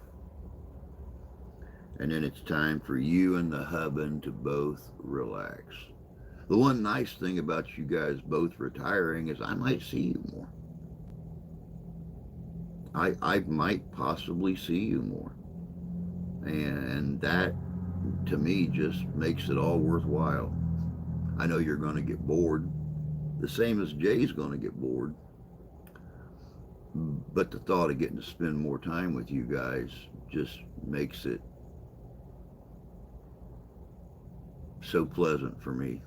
And then it's time for you and the husband to both relax. The one nice thing about you guys both retiring is I might see you more. I might possibly see you more. And that, to me, just makes it all worthwhile. I know you're going to get bored, the same as Jay's going to get bored. But the thought of getting to spend more time with you guys just makes it so pleasant for me.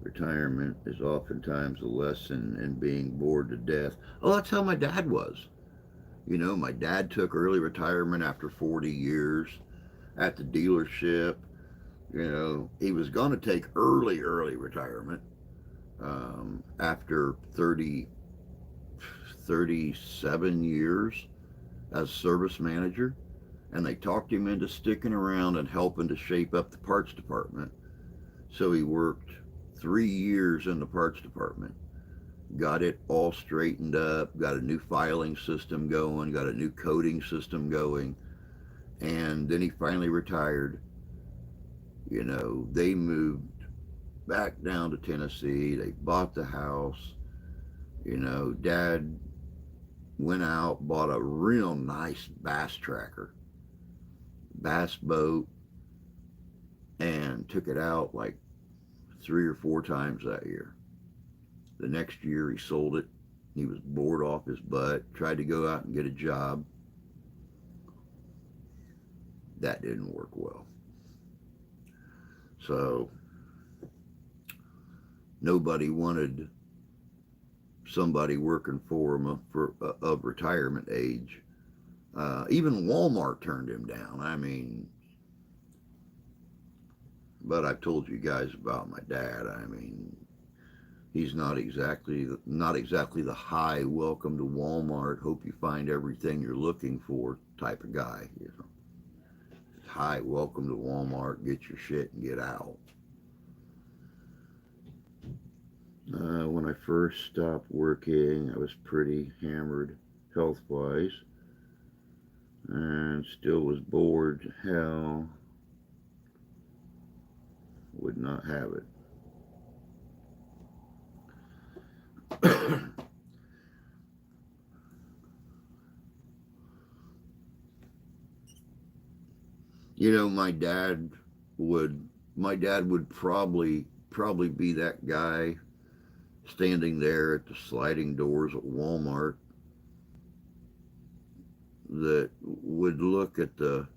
Retirement is oftentimes a lesson in being bored to death. Oh, that's how my dad was. You know, my dad took early retirement after 40 years at the dealership. You know, he was going to take early retirement after 37 years as service manager. And they talked him into sticking around and helping to shape up the parts department. So he worked 3 years in the parts department, got it all straightened up, got a new filing system going, got a new coding system going, and then he finally retired. You know, they moved back down to Tennessee, they bought the house. You know, Dad went out, bought a real nice bass tracker, bass boat, and took it out like 3 or 4 times that year. The next year he sold it. He was bored off his butt, tried to go out and get a job. That didn't work well. So nobody wanted somebody working for him of retirement age. Even Walmart turned him down. I mean, but I've told you guys about my dad. I mean, he's not exactly the high welcome to Walmart, hope you find everything you're looking for type of guy. You know, hi, welcome to Walmart, get your shit and get out. When I first stopped working, I was pretty hammered health wise and still was bored. Hell, would not have it. You know, would my dad would probably be that guy standing there at the sliding doors at Walmart that would look at the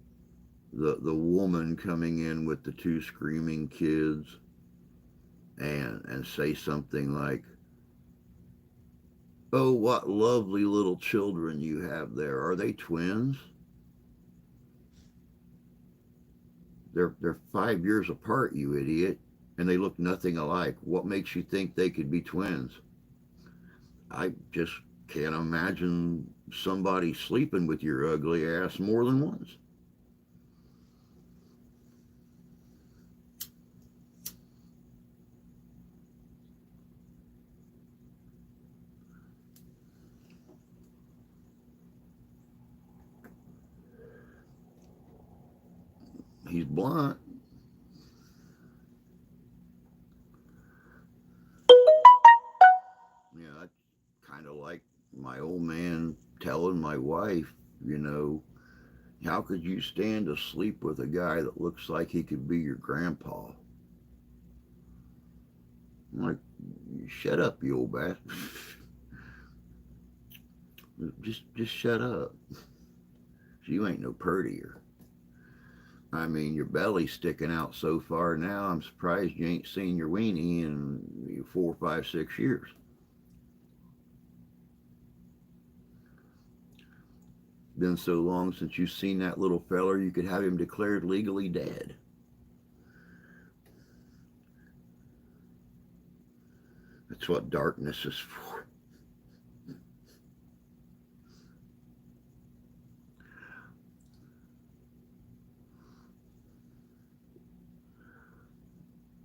woman coming in with the two screaming kids and say something like, "Oh, what lovely little children you have there. Are they twins? They're 5 years apart, you idiot, and they look nothing alike. What makes you think they could be twins?" I just can't imagine somebody sleeping with your ugly ass more than once. He's blunt. Yeah, I kind of like my old man telling my wife, you know, how could you stand to sleep with a guy that looks like he could be your grandpa? I'm like, shut up, you old bastard. just shut up. You ain't no purtier. I mean, your belly's sticking out so far now, I'm surprised you ain't seen your weenie in 4, 5, 6 years. Been so long since you've seen that little feller, you could have him declared legally dead. That's what darkness is for.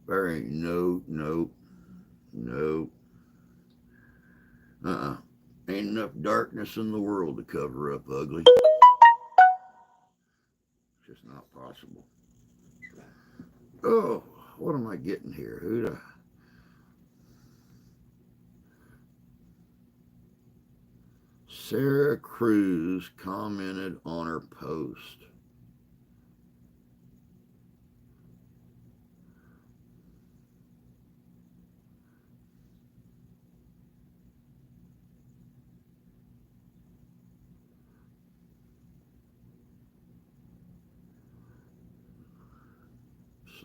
There ain't no, ain't enough darkness in the world to cover up ugly. It's just not possible. Oh, what am I getting here? Sarah Cruz commented on her post.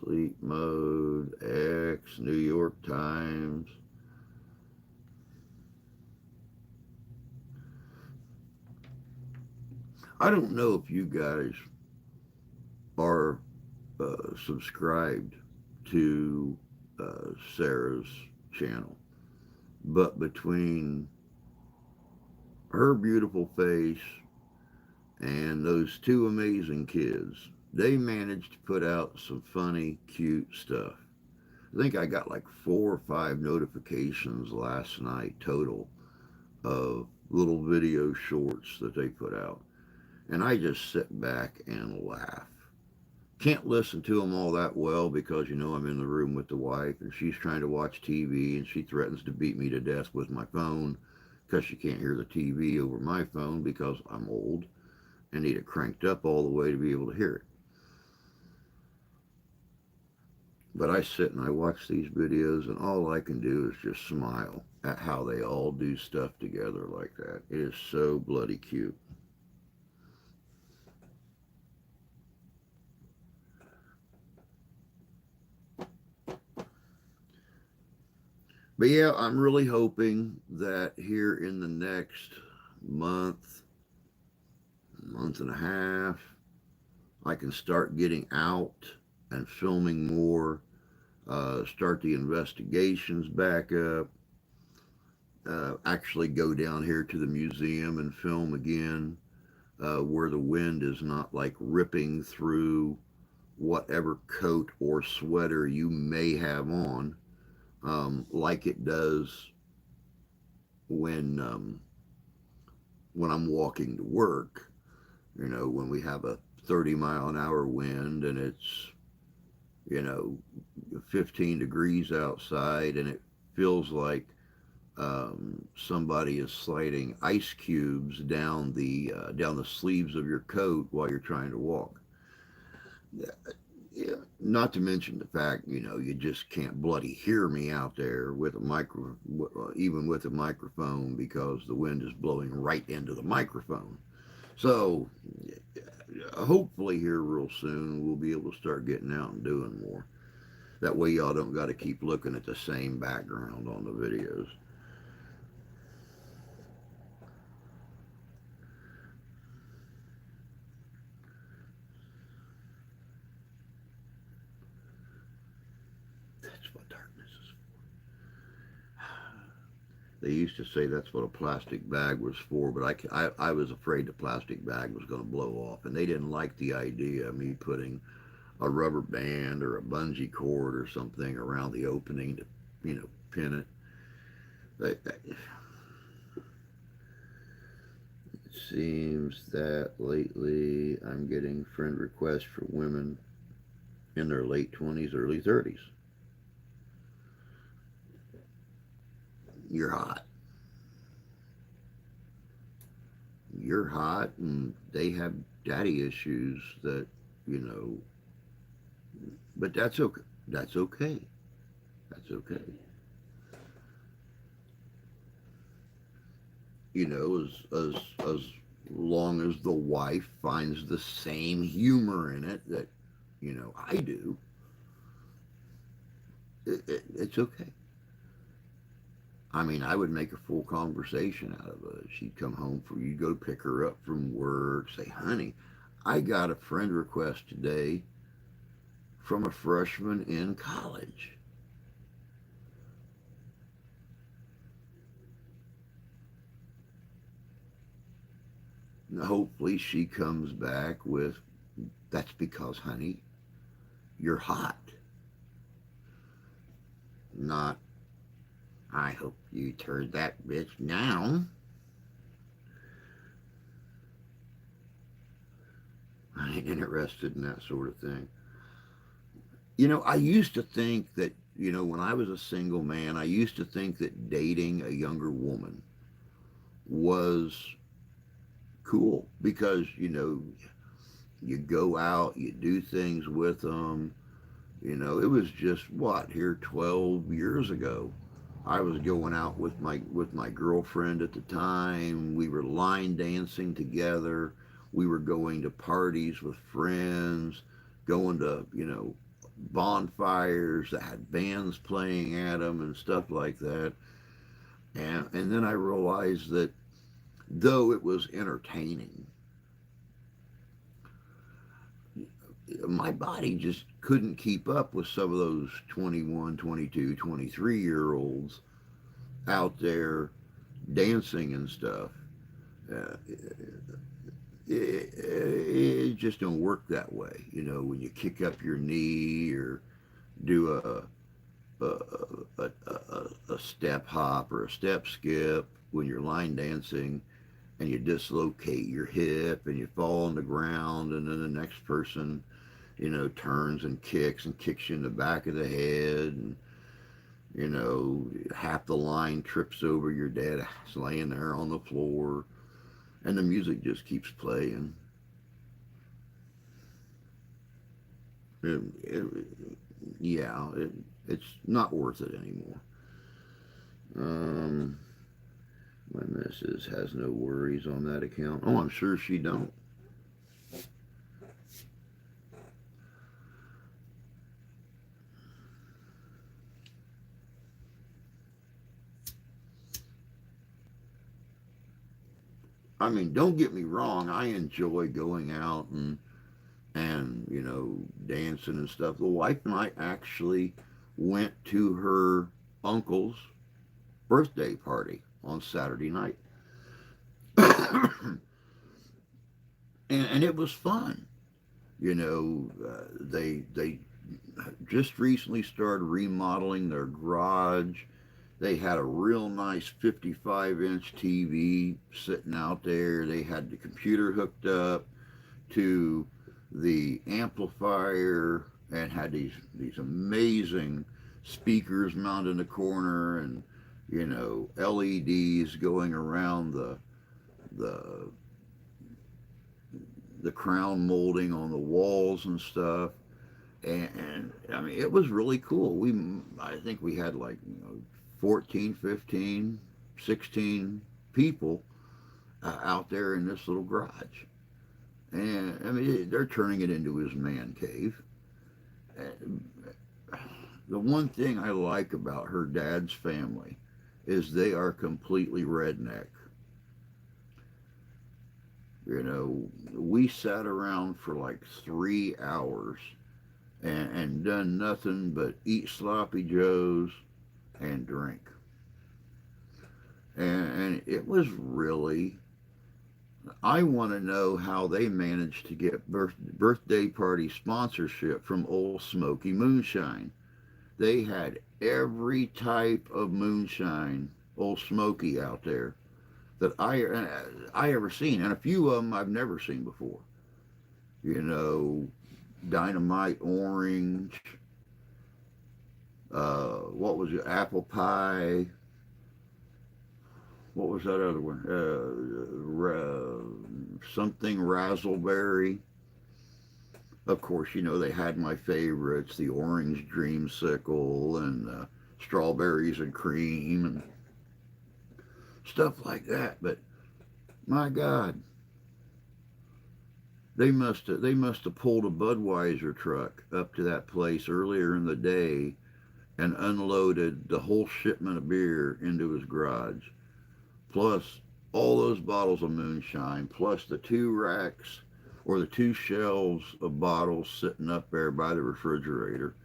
Sleep mode, X, New York Times. I don't know if you guys are subscribed to Sarah's channel, but between her beautiful face and those two amazing kids, they managed to put out some funny, cute stuff. I think I got like 4 or 5 notifications last night total of little video shorts that they put out. And I just sit back and laugh. Can't listen to them all that well because, I'm in the room with the wife and she's trying to watch TV and she threatens to beat me to death with my phone because she can't hear the TV over my phone because I'm old and need it cranked up all the way to be able to hear it. But I sit and I watch these videos and all I can do is just smile at how they all do stuff together like that. It is so bloody cute. But yeah, I'm really hoping that here in the next month, month and a half, I can start getting out and filming more, start the investigations back up, actually go down here to the museum and film again, where the wind is not like ripping through whatever coat or sweater you may have on, like it does when um, when I'm walking to work. When we have a 30-mile-an-hour wind and it's you know 15 degrees outside and it feels like somebody is sliding ice cubes down the sleeves of your coat while you're trying to walk. Yeah, not to mention the fact, you just can't bloody hear me out there with even with a microphone because the wind is blowing right into the microphone. So, hopefully here real soon we'll be able to start getting out and doing more. That way y'all don't got to keep looking at the same background on the videos. That's what darkness is. They used to say that's what a plastic bag was for, but I was afraid the plastic bag was going to blow off, and they didn't like the idea of me putting a rubber band or a bungee cord or something around the opening to, pin it. It seems that lately I'm getting friend requests for women in their late 20s, early 30s. You're hot. You're hot, and they have daddy issues that, you know, but that's okay. That's okay. That's okay. As long as the wife finds the same humor in it that I do, it's okay. I mean, I would make a full conversation out of it. She'd come home from you go pick her up from work, say, "Honey, I got a friend request today from a freshman in college." And hopefully, she comes back with, "That's because, honey, you're hot." Not, "I hope you turn that bitch down." I ain't interested in that sort of thing. I used to think that, when I was a single man, I used to think that dating a younger woman was cool because, you go out, you do things with them. It was just what here 12 years ago. I was going out with my girlfriend at the time. We were line dancing together. We were going to parties with friends, going to bonfires that had bands playing at them and stuff like that. And then I realized that though it was entertaining, my body just couldn't keep up with some of those 21, 22, 23-year olds out there dancing and stuff. It just don't work that way. When you kick up your knee or do a step hop or a step skip when you're line dancing and you dislocate your hip and you fall on the ground and then the next person, turns and kicks you in the back of the head and half the line trips over your dad laying there on the floor and the music just keeps playing. It, yeah, it's not worth it anymore. Um, my missus has no worries on that account. Oh, I'm sure she don't. I mean, don't get me wrong. I enjoy going out and dancing and stuff. The wife and I actually went to her uncle's birthday party on Saturday night, and it was fun. They just recently started remodeling their garage. They had a real nice 55-inch TV sitting out there. They had the computer hooked up to the amplifier and had these amazing speakers mounted in the corner and LEDs going around the the crown molding on the walls and stuff. And I mean, it was really cool. I think we had like 14, 15, 16 people out there in this little garage. And I mean, they're turning it into his man cave. And the one thing I like about her dad's family is they are completely redneck. We sat around for like 3 hours and done nothing but eat sloppy joes and drink. And it was really, I want to know how they managed to get birthday party sponsorship from Old Smoky Moonshine. They had every type of moonshine, Old Smoky out there that I ever seen, and a few of them I've never seen before. You know, Dynamite Orange, what was it, Apple Pie, what was that other one? Something Razzleberry. Of course, they had my favorites, the orange dreamsicle and strawberries and cream and stuff like that. But my God, they must have pulled a Budweiser truck up to that place earlier in the day and unloaded the whole shipment of beer into his garage, plus all those bottles of moonshine, plus the 2 racks or the 2 shelves of bottles sitting up there by the refrigerator.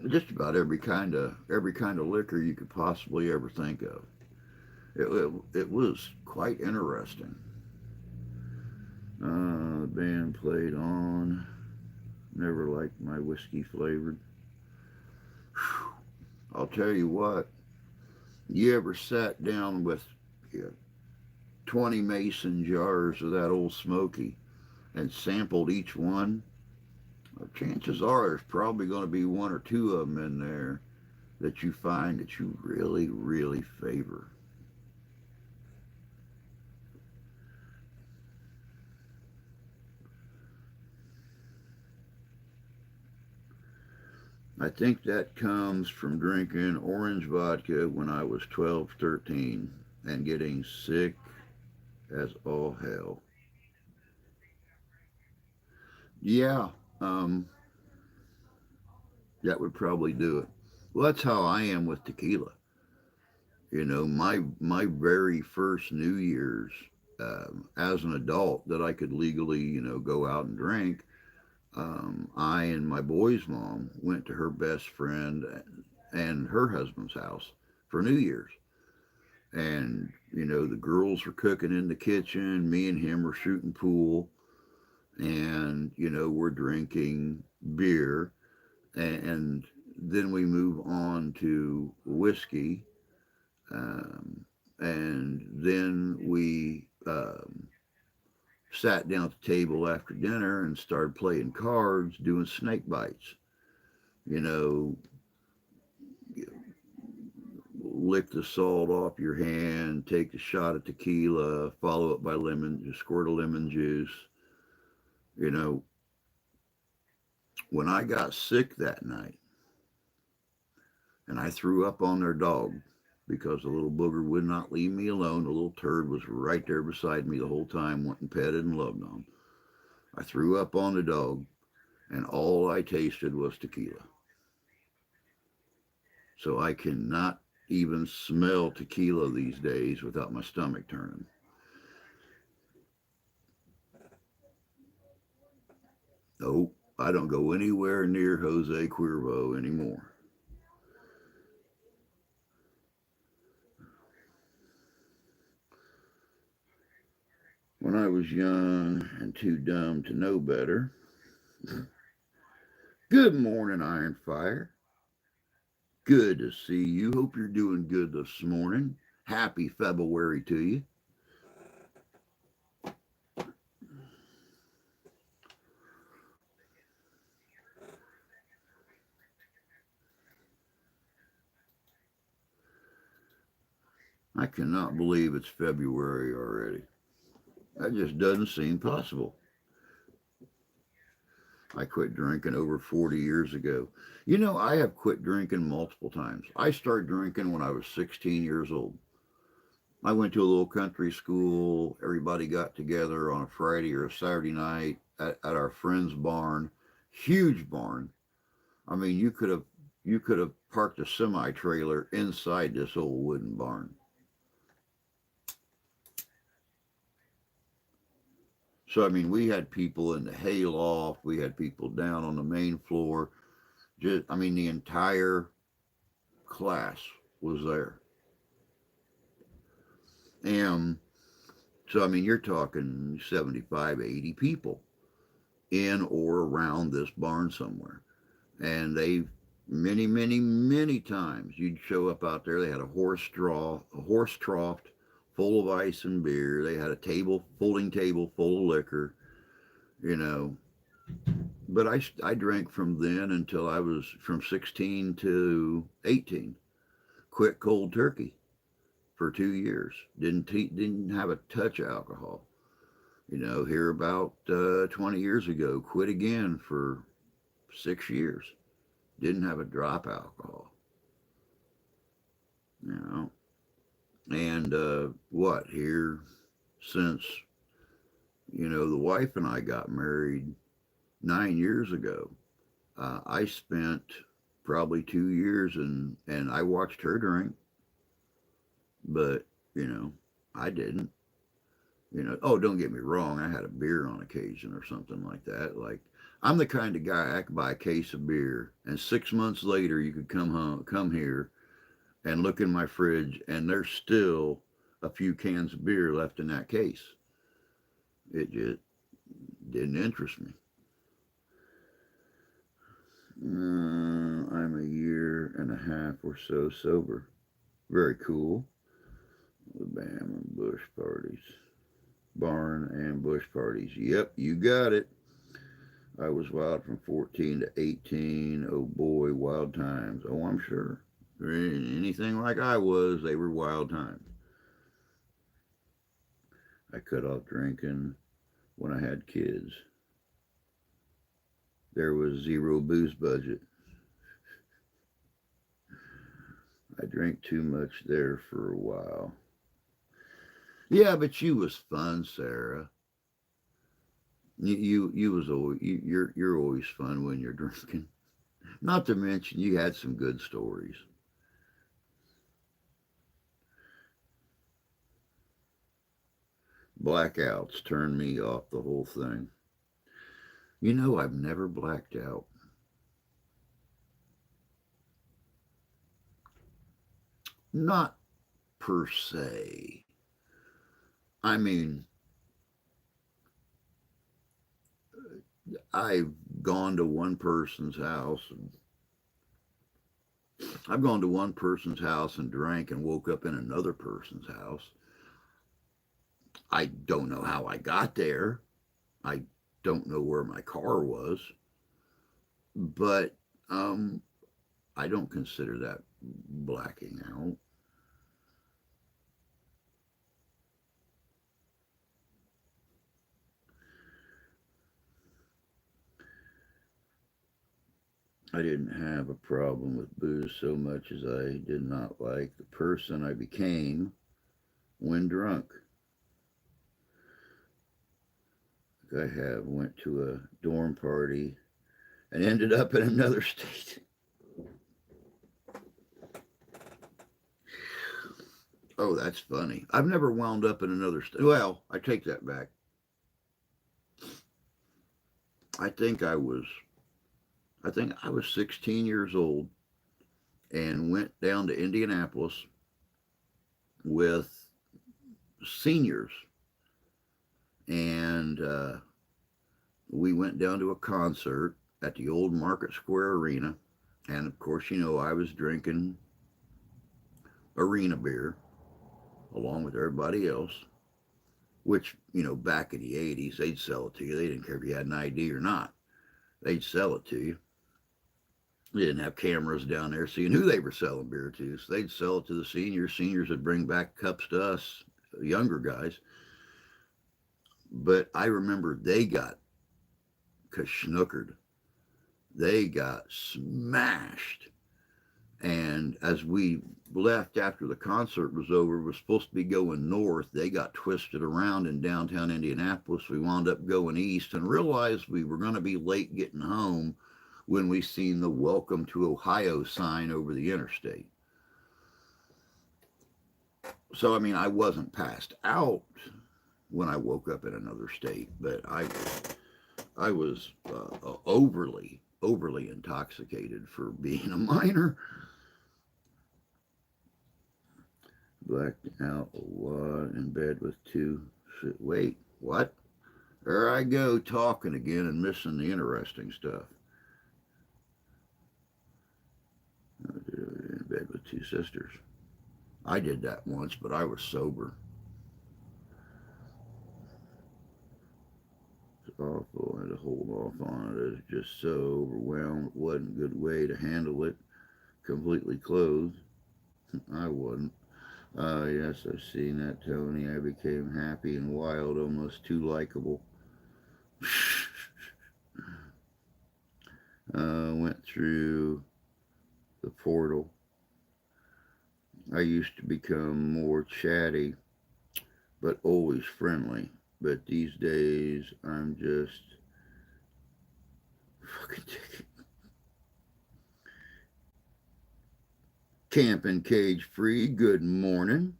Just about every kind of liquor you could possibly ever think of. It was quite interesting. The band played on. Never liked my whiskey flavored. I'll tell you what. You ever sat down with 20 mason jars of that old smoky and sampled each one, chances are there's probably going to be one or two of them in there that you find that you really, really favor. I think that comes from drinking orange vodka when I was 12, 13 and getting sick as all hell. Yeah, um, that would probably do it. Well, that's how I am with tequila. My very first New Year's as an adult that I could legally, go out and drink. I and my boy's mom went to her best friend and her husband's house for New Year's. And, the girls were cooking in the kitchen. Me and him were shooting pool. And, we're drinking beer. And then we move on to whiskey. Um, and then we sat down at the table after dinner and started playing cards, doing snake bites. You know, lick the salt off your hand, take the shot of tequila, follow it by lemon, just squirt of lemon juice. You know, when I got sick that night and I threw up on their dog because the little booger would not leave me alone, the little turd was right there beside me the whole time, went and petted and loved on. I threw up on the dog, and all I tasted was tequila. So I cannot even smell tequila these days without my stomach turning. Nope, I don't go anywhere near Jose Cuervo anymore. When I was young and too dumb to know better. Good morning, Iron Fire. Good to see you. Hope you're doing good this morning. Happy February to you. I cannot believe it's February already. That just doesn't seem possible. I quit drinking over 40 years ago. I have quit drinking multiple times. I started drinking when I was 16 years old. I went to a little country school. Everybody got together on a Friday or a Saturday night at our friend's barn. Huge barn. I mean, you could have parked a semi trailer inside this old wooden barn. So I mean, we had people in the hay loft. We had people down on the main floor. Just I mean, the entire class was there. And so I mean, you're talking 75, 80 people in or around this barn somewhere. And they many, many, many times you'd show up out there. They had a horse trough full of ice and beer. They had a folding table full of liquor. You know, but I drank from then until I was from 16 to 18. Quit cold turkey for 2 years. Didn't have a touch of alcohol. Here about 20 years ago, quit again for 6 years. Didn't have a drop of alcohol. You know, and what here since the wife and I got married 9 years ago. I spent probably 2 years and I watched her drink, but I didn't. Oh, don't get me wrong. I had a beer on occasion or something like that. Like I'm the kind of guy I could buy a case of beer, and 6 months later you could come here and look in my fridge, and there's still a few cans of beer left in that case. It just didn't interest me. I'm a year and a half or so sober. Very cool. Alabama Bush parties. barn and bush parties. Yep, you got it. I was wild from 14 to 18. Oh boy, wild times. Oh, I'm sure. Anything like I was, they were wild times. I cut off drinking when I had kids. There was zero booze budget. I drank too much there for a while. Yeah, but you was fun, Sarah. You was always you're always fun when you're drinking. Not to mention you had some good stories. Blackouts turned me off the whole thing. You know, I've never blacked out. Not per se. I mean, I've gone to one person's house. I've gone to one person's house and drank and woke up in another person's house. I don't know how I got there. I don't know where my car was, but um, I don't consider that blacking out. I didn't have a problem with booze so much as I did not like the person I became when drunk. I have went to a dorm party and ended up in another state. Oh, that's funny. I've never wound up in another state. Well, I take that back. I think I was I think I was 16 years old and went down to Indianapolis with seniors, and we went down to a concert at the old Market Square Arena. And of course, you know, I was drinking arena beer along with everybody else, which, you know, back in the 80s, they'd sell it to you. They didn't care if you had an ID or not, they'd sell it to you. They didn't have cameras down there seeing who they were selling beer to, so they'd sell it to the seniors. Seniors would bring back cups to us, younger guys. But I remember they got kashnookered. They got smashed. And as we left after the concert was over, we were supposed to be going north. They got twisted around in downtown Indianapolis. We wound up going east and realized we were going to be late getting home when we seen the Welcome to Ohio sign over the interstate. So, I mean, I wasn't passed out when I woke up in another state, but I was overly intoxicated for being a minor. Blacked out a lot in bed with two. Wait, what? There I go talking again and missing the interesting stuff. In bed with two sisters. I did that once, but I was sober. It's awful. I had to hold off on it. I was just so overwhelmed. It wasn't a good way to handle it. Completely clothed. I wasn't. Yes, I've seen that, Tony. I became happy and wild, almost too likable. Went through the portal. I used to become more chatty, but always friendly. But these days, I'm just fucking camping cage free. Good morning.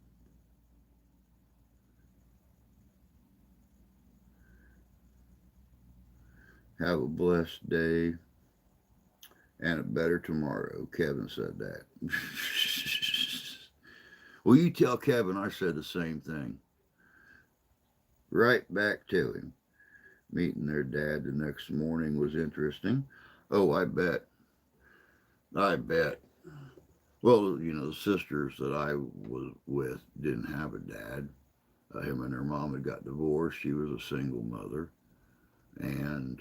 Have a blessed day and a better tomorrow. Kevin said that. Well, you tell Kevin I said the same thing. Right back to him. Meeting their dad the next morning was interesting. Oh, I bet. I bet. Well, you know, the sisters that I was with didn't have a dad. Him and her mom had got divorced. She was a single mother, and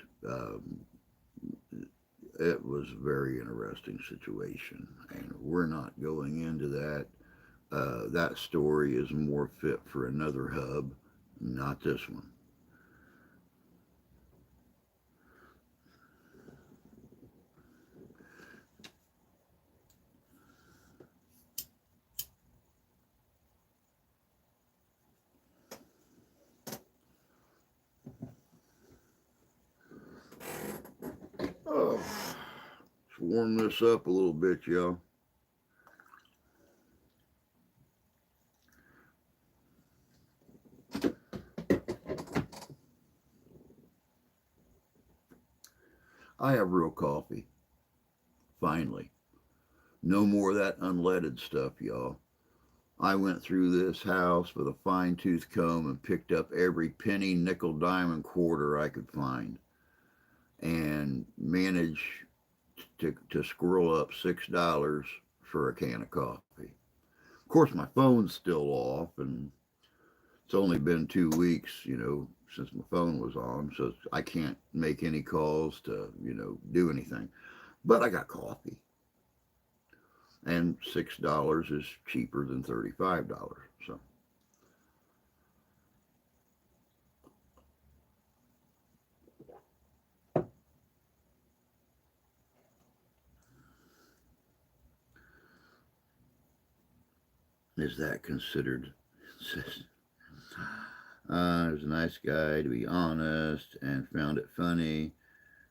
it was a very interesting situation. And we're not going into that. That story is more fit for another hub, not this one. Oh, let's warm this up a little bit, y'all. I have real coffee, finally. No more of that unleaded stuff, y'all. I went through this house with a fine tooth comb and picked up every penny, nickel, dime, and quarter I could find and managed to squirrel up $6 for a can of coffee. Of course, my phone's still off, and it's only been 2 weeks, since my phone was on, so I can't make any calls to, do anything. But I got coffee, and $6 is cheaper than $35. So is that considered? He was a nice guy, to be honest, and found it funny.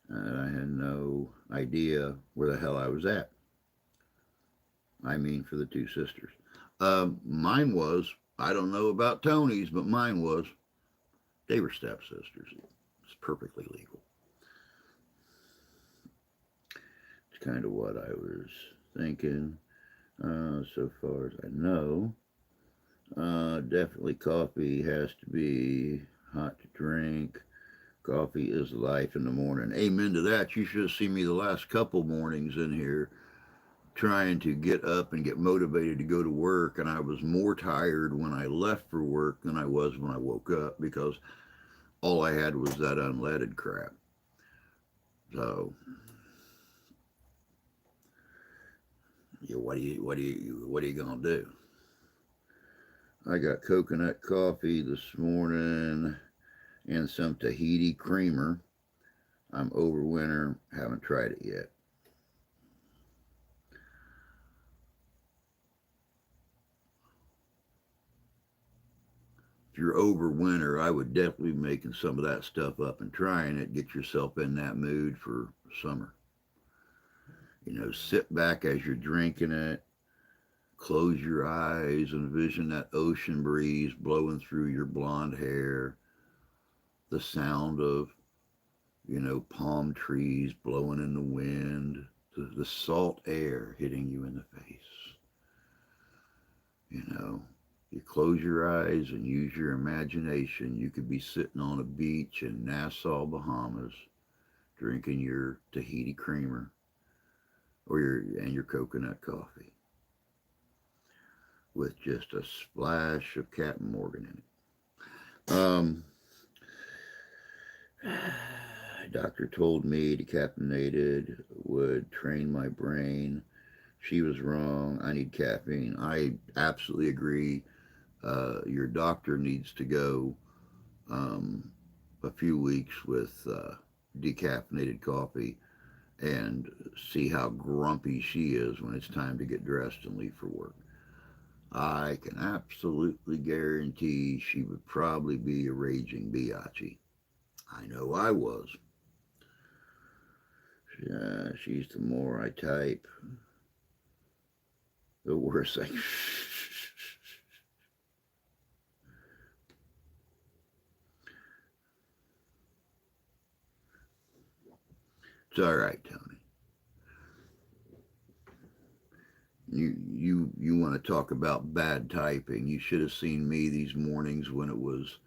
I had no idea where the hell I was at. I mean, for the two sisters. Mine was, I don't know about Tony's, but mine was, they were stepsisters. It's perfectly legal. It's kind of what I was thinking. So far as I know, definitely coffee has to be hot to drink. Coffee is life in the morning. Amen to that. You should have seen me the last couple mornings in here trying to get up and get motivated to go to work. And I was more tired when I left for work than I was when I woke up because all I had was that unleaded crap. So, yeah, what are you gonna do? I got coconut coffee this morning and some Tahiti creamer. I'm over winter, haven't tried it yet. If you're over winter, I would definitely be making some of that stuff up and trying it. Get yourself in that mood for summer. Sit back as you're drinking it, close your eyes, envision that ocean breeze blowing through your blonde hair, the sound of, palm trees blowing in the wind, the salt air hitting you in the face. You know, you close your eyes and use your imagination. You could be sitting on a beach in Nassau, Bahamas, drinking your Tahiti creamer or your coconut coffee with just a splash of Captain Morgan in it. Doctor told me decaffeinated would train my brain. She was wrong. I need caffeine. I absolutely agree. Your doctor needs to go um, a few weeks with decaffeinated coffee and see how grumpy she is when it's time to get dressed and leave for work. I can absolutely guarantee she would probably be a raging biatch. I know I was. She's the more I type, the worse I. It's all right, Tony. You want to talk about bad typing? You should have seen me these mornings when it was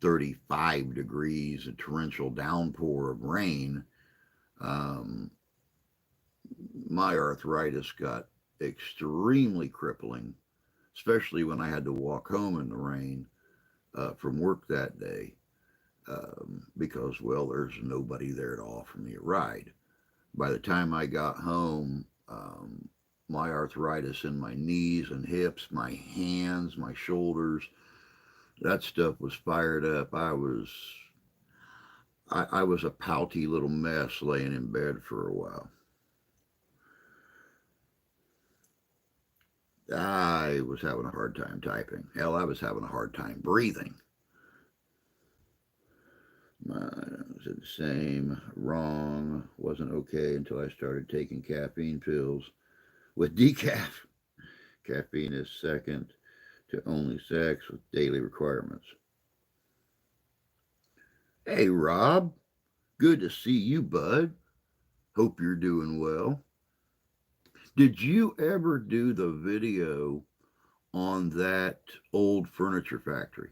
35 degrees, a torrential downpour of rain. Um, my arthritis got extremely crippling, especially when I had to walk home in the rain. from work that day because, well, there's nobody there to offer me a ride. By the time I got home, my arthritis in my knees and hips, my hands, my shoulders, that stuff was fired up. I was a pouty little mess laying in bed for a while. I was having a hard time typing. Hell, I was having a hard time breathing. Was it the same? Wrong. Wasn't okay until I started taking caffeine pills with decaf. Caffeine is second to only sex with daily requirements. Hey, Rob. Good to see you, bud. Hope you're doing well. Did you ever do the video on that old furniture factory?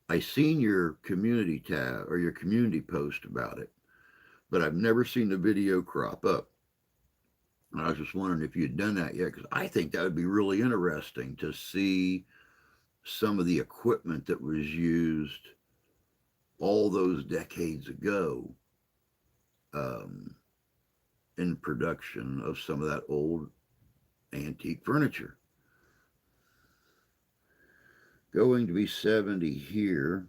I seen your community tab or your community post about it, but I've never seen the video crop up. And I was just wondering if you'd done that yet, because I think that would be really interesting to see some of the equipment that was used all those decades ago um, in production of some of that old antique furniture. Going to be 70 here.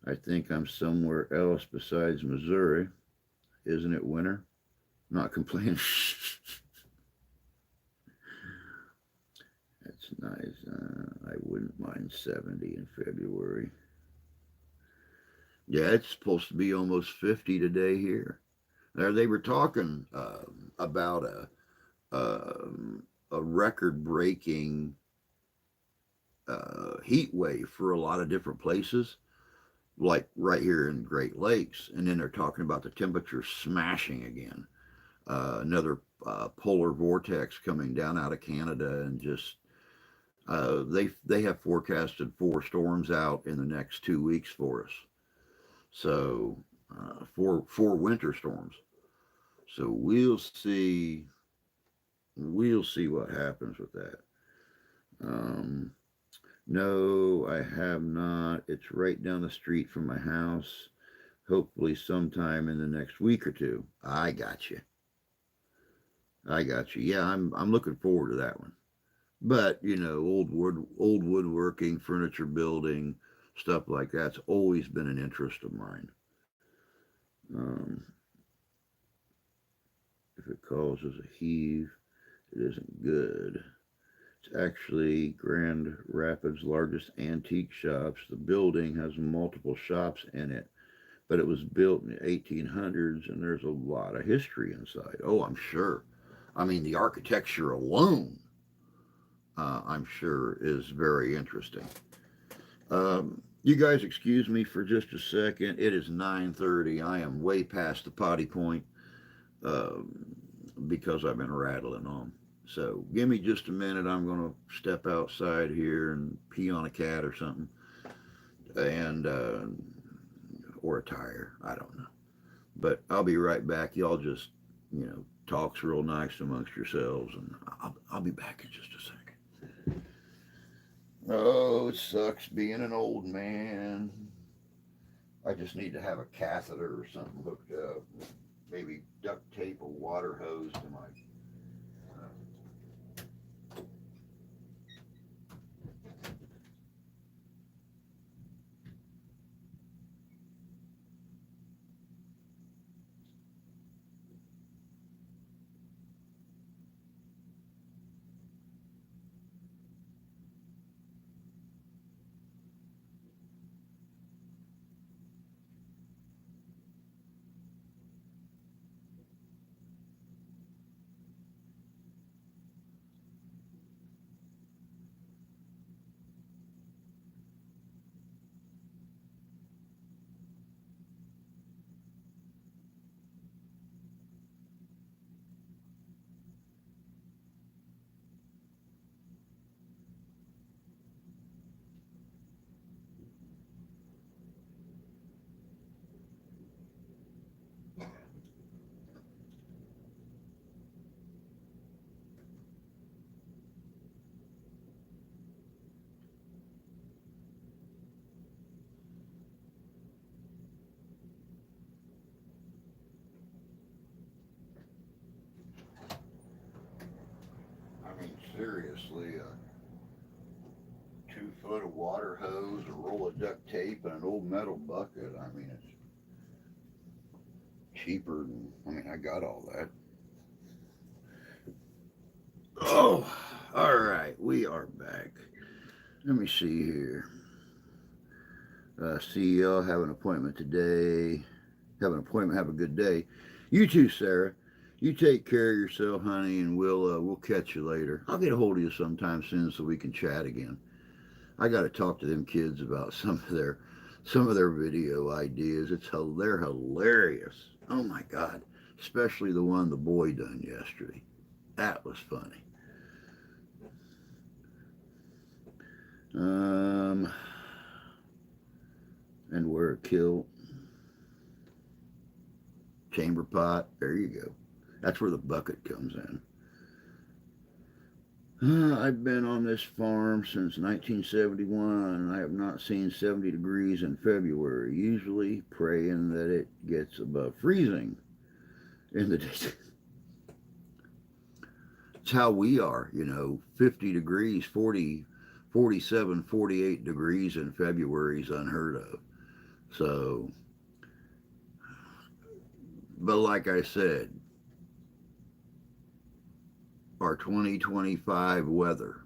I think I'm somewhere else besides Missouri. Isn't it winter? Not complaining. That's nice. I wouldn't mind 70 in February. Yeah, it's supposed to be almost 50 today here. There, they were talking about a record-breaking heat wave for a lot of different places, like right here in Great Lakes, and then they're talking about the temperature smashing again. Another polar vortex coming down out of Canada, and just they have forecasted 4 storms out in the next 2 weeks for us. So four winter storms. So we'll see what happens with that. Um, no, I have not. It's right down the street from my house. Hopefully, sometime in the next week or two. I got you. I got you. Yeah, I'm looking forward to that one. But old woodworking, furniture building, stuff like that's always been an interest of mine. Um, if it causes a heave, it isn't good. It's actually Grand Rapids' largest antique shops. The building has multiple shops in it, but it was built in the 1800s, and there's a lot of history inside. Oh, I'm sure. I mean, the architecture alone, I'm sure, is very interesting. You guys, excuse me for just a second. It is 9:30. I am way past the potty point because I've been rattling on. So give me just a minute. I'm going to step outside here and pee on a cat or something, and or a tire. I don't know. But I'll be right back. Y'all just talks real nice amongst yourselves, and I'll be back in just a second. Oh, it sucks being an old man. I just need to have a catheter or something hooked up. Maybe duct tape a water hose to my. seriously, 2 foot of water hose, a roll of duct tape, and an old metal bucket. I mean, it's cheaper than, I mean, I got all that. Oh, all right, we are back. Let me see here. See y'all have an appointment today. Have an appointment. Have a good day. You too, Sarah. You take care of yourself, honey, and we'll catch you later. I'll get a hold of you sometime soon so we can chat again. I got to talk to them kids about some of their video ideas. They're hilarious. Oh my God, especially the one the boy done yesterday. That was funny. Um, and wear a kilt, chamber pot. There you go. That's where the bucket comes in. I've been on this farm since 1971 and I have not seen 70 degrees in February, usually praying that it gets above freezing in the day. It's how we are, 50 degrees, 40, 47, 48 degrees in February is unheard of. So, but like I said, our 2025 weather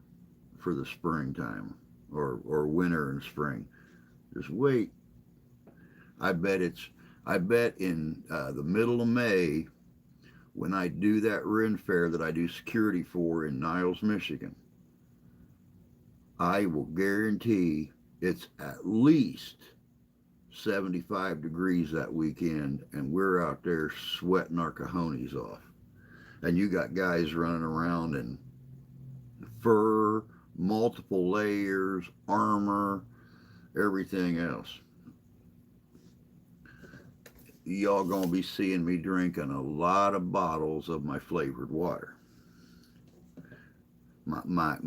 for the springtime or winter and spring. Just wait. I bet in the middle of May when I do that Ren Fair that I do security for in Niles, Michigan, I will guarantee it's at least 75 degrees that weekend and we're out there sweating our cojones off. And you got guys running around in fur, multiple layers, armor, everything else. Y'all gonna be seeing me drinking a lot of bottles of my flavored water. My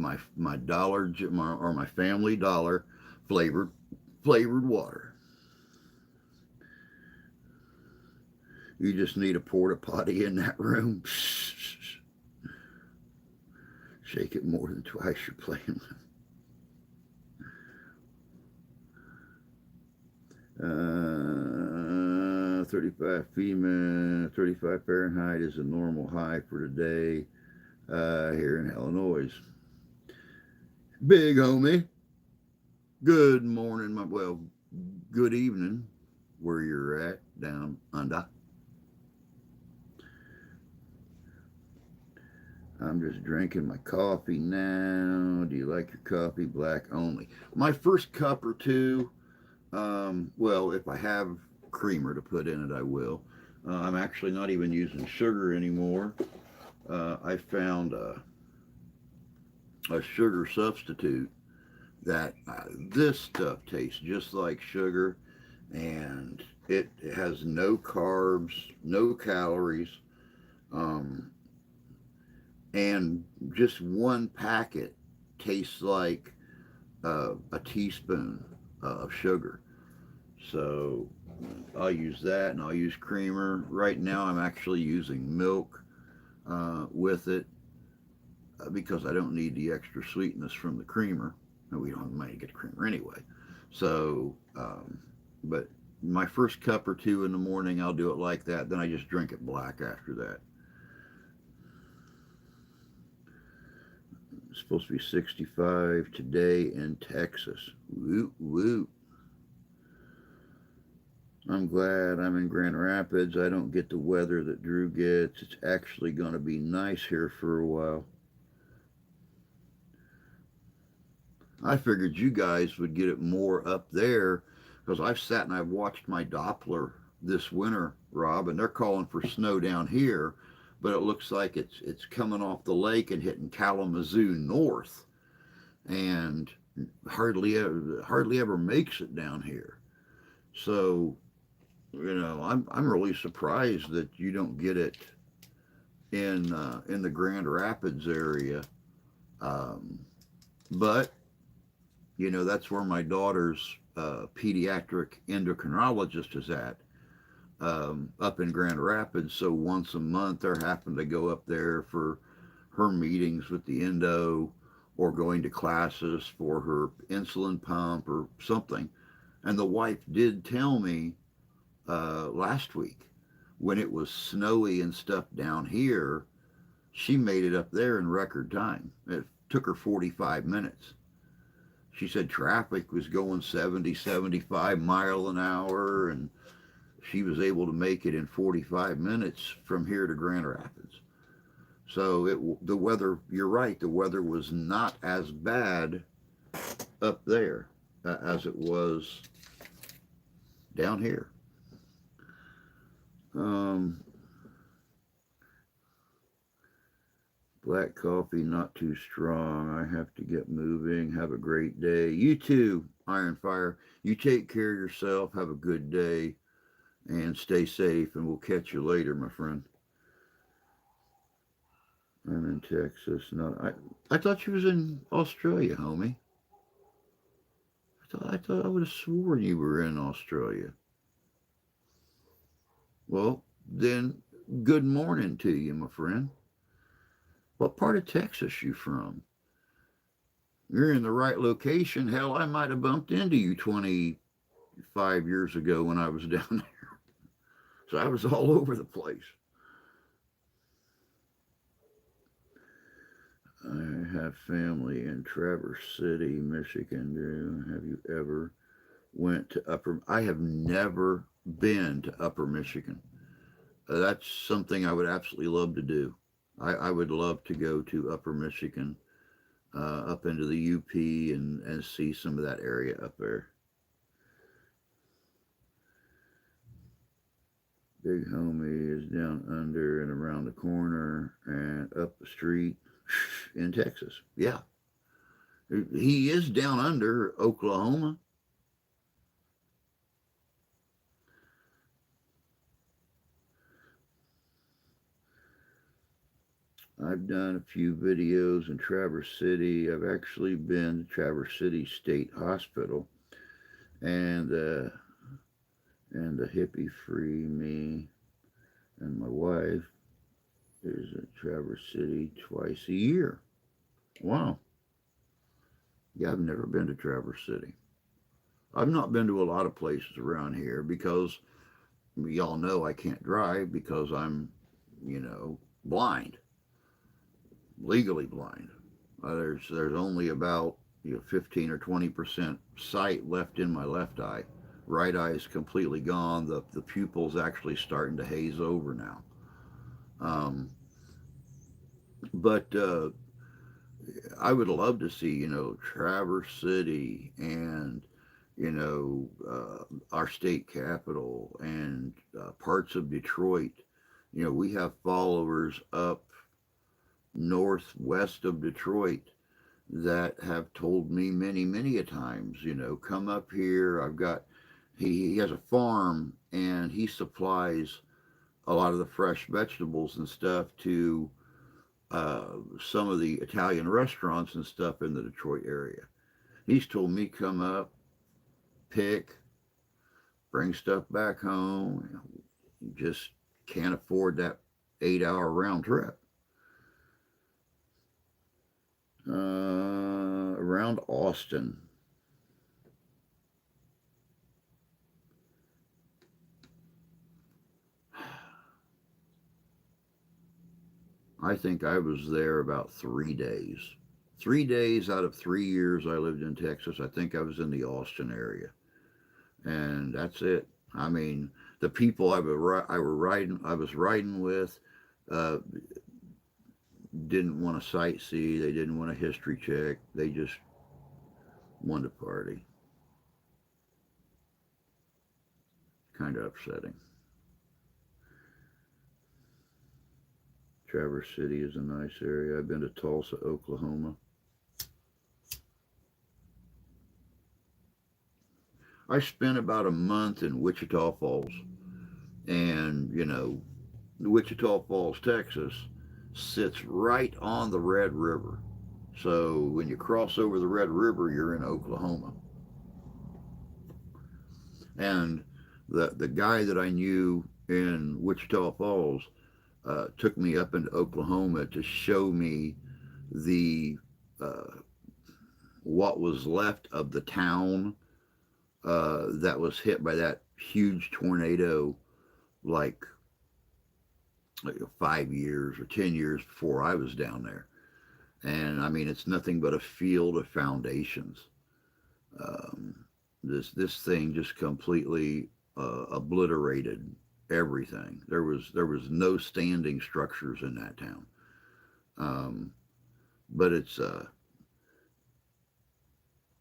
dollar or my Family Dollar flavored water. You just need a porta potty in that room. Shake it more than twice you're playing. 35 female, 35 Fahrenheit is a normal high for today here in Illinois. Big homie, good morning, good evening, where you're at down under. I'm just drinking my coffee now. Do you like your coffee black only? My first cup or two, if I have creamer to put in it, I will. I'm actually not even using sugar anymore. I found a sugar substitute that this stuff tastes just like sugar, and it has no carbs, no calories, and just one packet tastes like a teaspoon of sugar. So I'll use that, and I'll use creamer. Right now I'm actually using milk with it because I don't need the extra sweetness from the creamer. And we don't have money to get creamer anyway. So, but my first cup or two in the morning, I'll do it like that. Then I just drink it black after that. It's supposed to be 65 today in Texas. Woo woo. I'm glad I'm in Grand Rapids. I don't get the weather that Drew gets. It's actually going to be nice here for a while. I figured you guys would get it more up there because I've sat and I've watched my Doppler this winter, Rob, and they're calling for snow down here, but it looks like it's coming off the lake and hitting Kalamazoo north, and hardly ever makes it down here. So, I'm really surprised that you don't get it in the Grand Rapids area, but that's where my daughter's pediatric endocrinologist is at, up in Grand Rapids. So once a month, they're having to go up there for her meetings with the endo or going to classes for her insulin pump or something. And the wife did tell me last week when it was snowy and stuff down here, she made it up there in record time. It took her 45 minutes. She said traffic was going 70, 75 mile an hour, and she was able to make it in 45 minutes from here to Grand Rapids. So the weather, you're right, the weather was not as bad up there as it was down here. Um, Black coffee, not too strong. I have to get moving. Have a great day. You too, Iron Fire. You take care of yourself. Have a good day and stay safe. And we'll catch you later, my friend. I'm in Texas. No, I thought you was in Australia, homie. I would have sworn you were in Australia. Well, then, good morning to you, my friend. What part of Texas you from? You're in the right location. Hell, I might have bumped into you 25 years ago when I was down there. So I was all over the place. I have family in Traverse City, Michigan. Have you ever went to Upper? I have never been to Upper Michigan. That's something I would absolutely love to do. I would love to go to Upper Michigan, up into the UP and see some of that area up there. Big homie is down under and around the corner and up the street in Texas. Yeah, he is down under Oklahoma. I've done a few videos in Traverse City. I've actually been to Traverse City State Hospital, and the hippie free me and my wife is at Traverse City twice a year. Wow. Yeah, I've never been to Traverse City. I've not been to a lot of places around here because y'all know I can't drive because I'm, blind, legally blind. There's only about 15 or 20% sight left in my left eye. Right eye is completely gone. The pupil's actually starting to haze over now. Um, but I would love to see Traverse City and our state capital and parts of Detroit. We have followers up northwest of Detroit that have told me many, many a times, come up here. I've got, he has a farm and he supplies a lot of the fresh vegetables and stuff to some of the Italian restaurants and stuff in the Detroit area. He's told me come up, pick, bring stuff back home. You just can't afford that 8 hour round trip. Around Austin. I think I was there about 3 days. 3 days out of 3 years I lived in Texas, I think I was in the Austin area. And that's it. I mean, the people I was riding with, uh, didn't want to sightsee. They didn't want a history check. They just wanted to party. Kind of upsetting. Traverse City is a nice area. I've been to Tulsa, Oklahoma. I spent about a month in Wichita Falls. And, Wichita Falls, Texas sits right on the Red River. So when you cross over the Red River, you're in Oklahoma. And the guy that I knew in Wichita Falls, took me up into Oklahoma to show me the uh, what was left of the town that was hit by that huge tornado, like, 5 years or 10 years before I was down there. And I mean, it's nothing but a field of foundations. Um, this thing just completely obliterated everything. There was no standing structures in that town. Um, but it's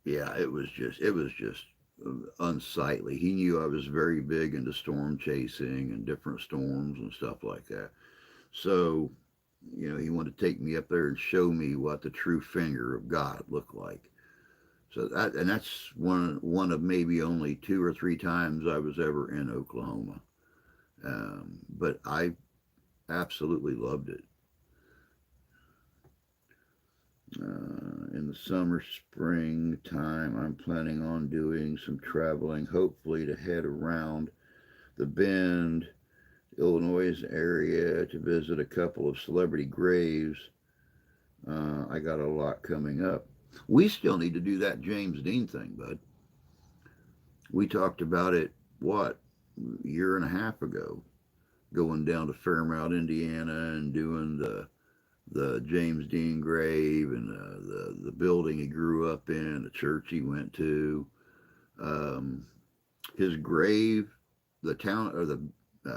yeah, it was just unsightly. He knew I was very big into storm chasing and different storms and stuff like that. So, he wanted to take me up there and show me what the true finger of God looked like. So that's one of maybe only two or three times I was ever in Oklahoma. But I absolutely loved it. In the summer, spring time, I'm planning on doing some traveling, hopefully to head around the Bend, Illinois area to visit a couple of celebrity graves. I got a lot coming up. We still need to do that James Dean thing, bud. We talked about it, what, a year and a half ago, going down to Fairmount, Indiana, and doing the James Dean grave and the building he grew up in, the church he went to, um, his grave, the town or the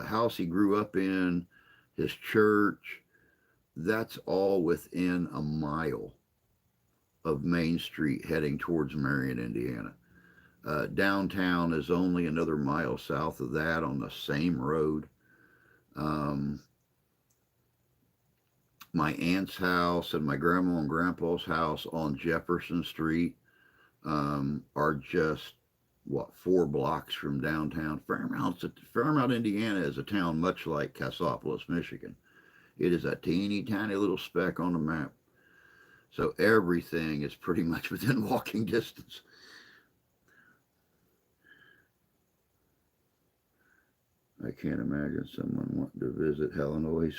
house he grew up in, his church. That's all within a mile of Main Street heading towards Marion, Indiana. Downtown is only another mile south of that on the same road. Um, my aunt's house and my grandma and grandpa's house on Jefferson Street are just, what, 4 blocks from downtown. Fairmount, Indiana is a town much like Cassopolis, Michigan. It is a teeny tiny little speck on the map. So everything is pretty much within walking distance. I can't imagine someone wanting to visit Illinois.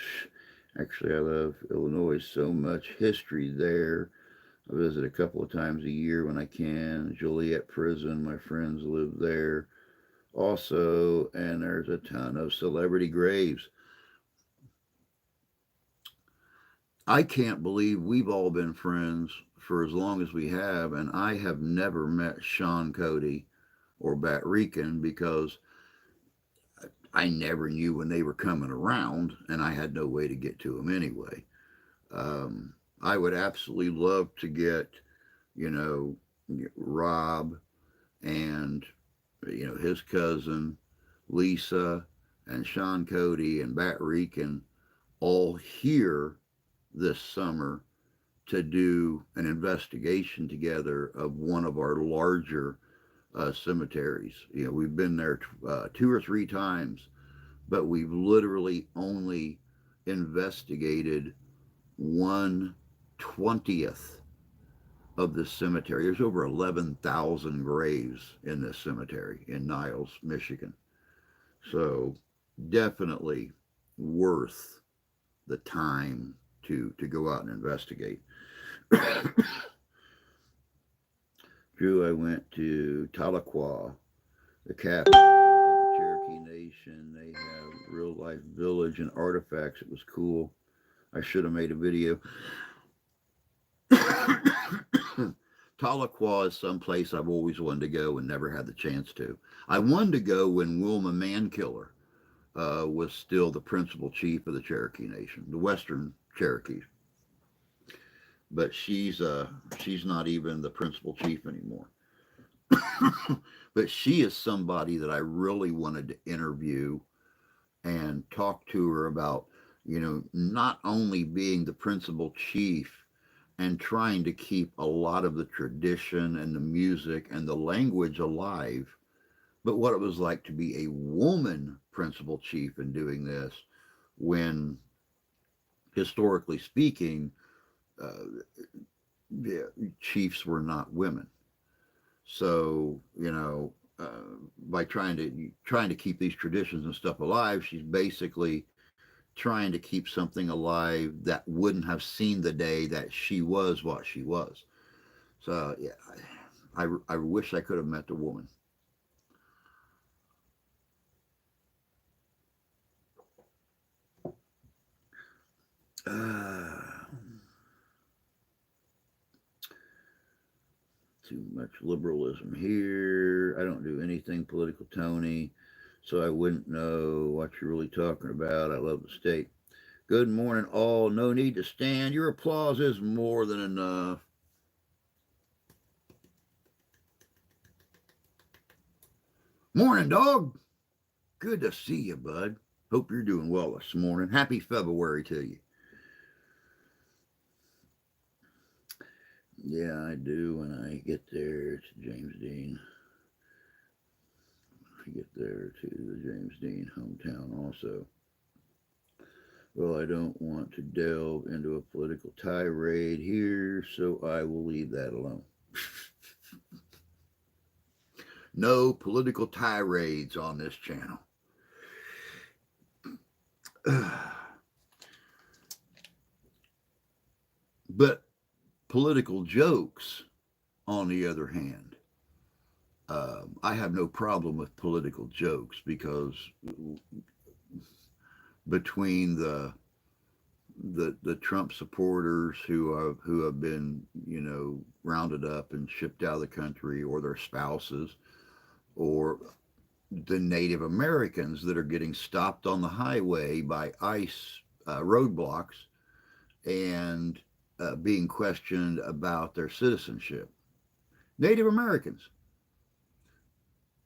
Actually, I love Illinois so much. History there. I visit a couple of times a year when I can. Joliet Prison, my friends live there also, and there's a ton of celebrity graves. I can't believe we've all been friends for as long as we have, and I have never met Sean Cody or Bat Rican because I never knew when they were coming around, and I had no way to get to them anyway. I would absolutely love to get, you know, Rob and, his cousin Lisa and Sean Cody and Bat Rican all here this summer to do an investigation together of one of our larger cemeteries. We've been there 2 or 3 times, but we've literally only investigated 1/20th of this cemetery. There's over 11,000 graves in this cemetery in Niles, Michigan. So definitely worth the time to go out and investigate. Drew, I went to Tahlequah, the capital of the Cherokee Nation. They have real life village and artifacts. It was cool. I should have made a video. Tahlequah is someplace I've always wanted to go and never had the chance to. I wanted to go when Wilma Mankiller was still the principal chief of the Cherokee Nation, the Western Cherokees. But she's not even the principal chief anymore. But she is somebody that I really wanted to interview and talk to her about, not only being the principal chief and trying to keep a lot of the tradition and the music and the language alive, but what it was like to be a woman principal chief in doing this when, historically speaking, uh, yeah, chiefs were not women. So, by trying to keep these traditions and stuff alive, she's basically trying to keep something alive that wouldn't have seen the day that she was what she was. So yeah, I wish I could have met the woman. Uh, Too much liberalism here. I don't do anything political, Tony, so I wouldn't know what you're really talking about. I love the state. Good morning, all. No need to stand. Your applause is more than enough. Morning, dog. Good to see you, bud. Hope you're doing well this morning. Happy February to you. Yeah, I do when I get there. It's James Dean. I get there to the James Dean hometown also. Well, I don't want to delve into a political tirade here, so I will leave that alone. No political tirades on this channel. But political jokes, on the other hand, I have no problem with political jokes because between the Trump supporters who have been rounded up and shipped out of the country, or their spouses, or the Native Americans that are getting stopped on the highway by ICE roadblocks and being questioned about their citizenship. Native Americans.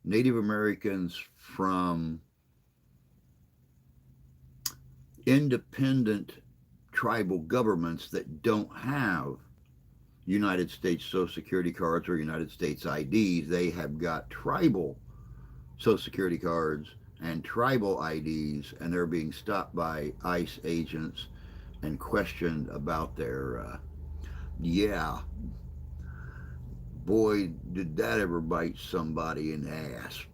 Native Americans from independent tribal governments that don't have United States Social Security cards or United States IDs. They have got tribal Social Security cards and tribal IDs, and they're being stopped by ICE agents and questioned about their, yeah, boy, did that ever bite somebody in the ass.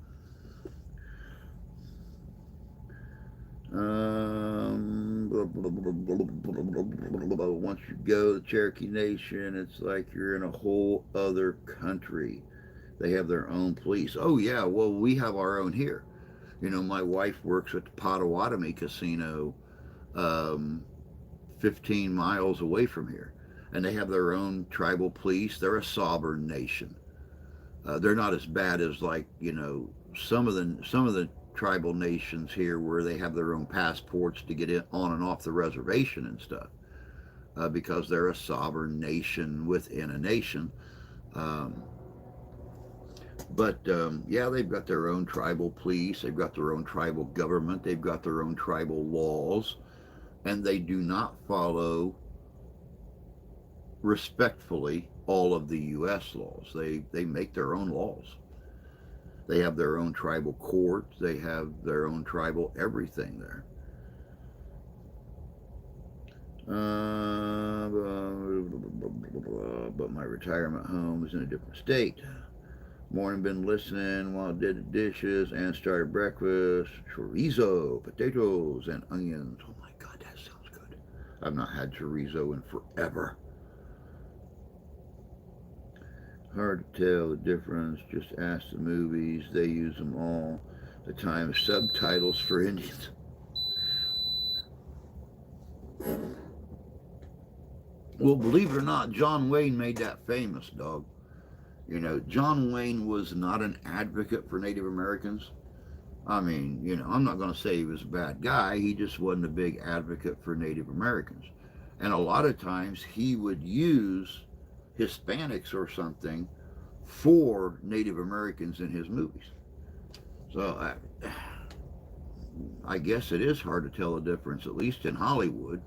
Once you go to the Cherokee Nation, it's like you're in a whole other country. They have their own police. Oh, yeah, well, we have our own here. My wife works at the Potawatomi Casino, um, 15 miles away from here. And they have their own tribal police. They're a sovereign nation. They're not as bad as, like, some of the tribal nations here where they have their own passports to get in, on and off the reservation and stuff, because they're a sovereign nation within a nation. Um, but yeah, they've got their own tribal police, they've got their own tribal government, they've got their own tribal laws, and they do not follow respectfully all of the U.S. laws. They make their own laws. They have their own tribal courts. They have their own tribal everything there. But my retirement home is in a different state. Morning, been listening while I did the dishes and started breakfast. Chorizo, potatoes, and onions. Oh my God, that sounds good. I've not had chorizo in forever. Hard to tell the difference. Just ask the movies. They use them all the time. Subtitles for Indians. Well, believe it or not, John Wayne made that famous, dog. John Wayne was not an advocate for Native Americans. I mean, I'm not going to say he was a bad guy. He just wasn't a big advocate for Native Americans. And a lot of times he would use Hispanics or something for Native Americans in his movies. So I guess it is hard to tell the difference, at least in Hollywood.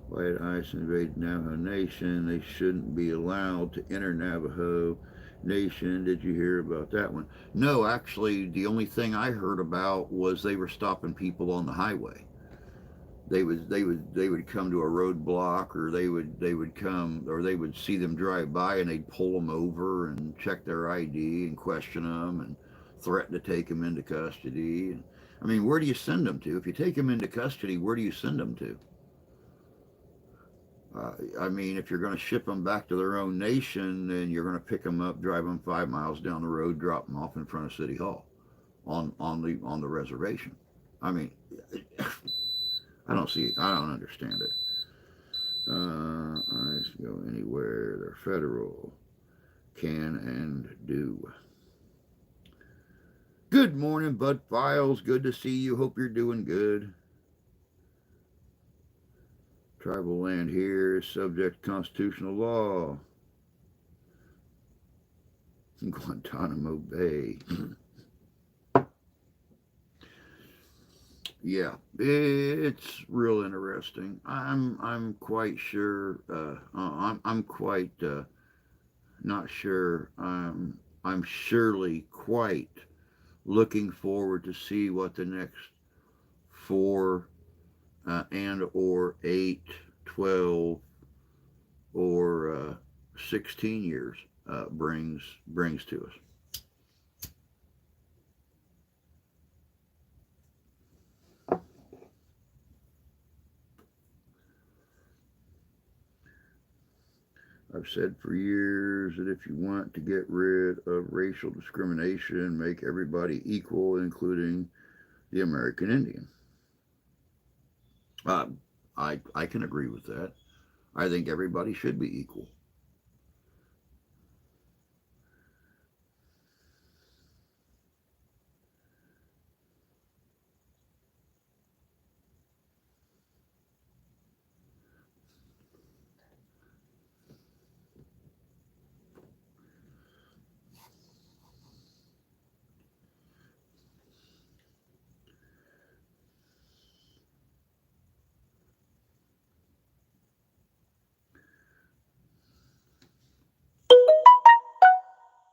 White ice invaded Navajo Nation. They shouldn't be allowed to enter Navajo Nation. Did you hear about that one? No, actually, the only thing I heard about was they were stopping people on the highway. They would come to a roadblock, or they would come, or they would see them drive by and they'd pull them over and check their ID and question them and threaten to take them into custody. I mean, where do you send them to? If you take them into custody, where do you send them to? I mean, if you're going to ship them back to their own nation, then you're going to pick them up, drive them 5 miles down the road, drop them off in front of City Hall on the reservation. I mean, I don't understand it. I go anywhere. They're federal. Can and do. Good morning, Bud Files. Good to see you. Hope you're doing good. Tribal land here is subject to constitutional law. Guantanamo Bay. Yeah, it's real interesting. I'm quite sure. I'm quite not sure. I'm surely quite looking forward to see what the next 4 and or 8, 12, or 16 years brings to us. I've said for years that if you want to get rid of racial discrimination, make everybody equal, including the American Indian. Uh, I can agree with that. I think everybody should be equal.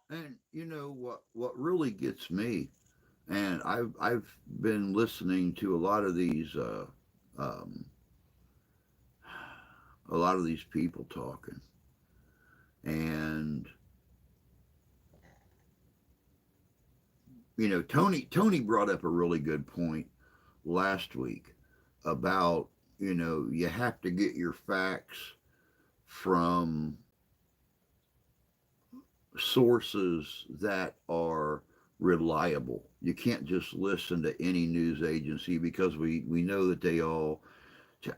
And you know what really gets me, and I've been listening to um, a lot of these people talking, and Tony brought up a really good point last week about you have to get your facts from sources that are reliable. You can't just listen to any news agency because we know that they all.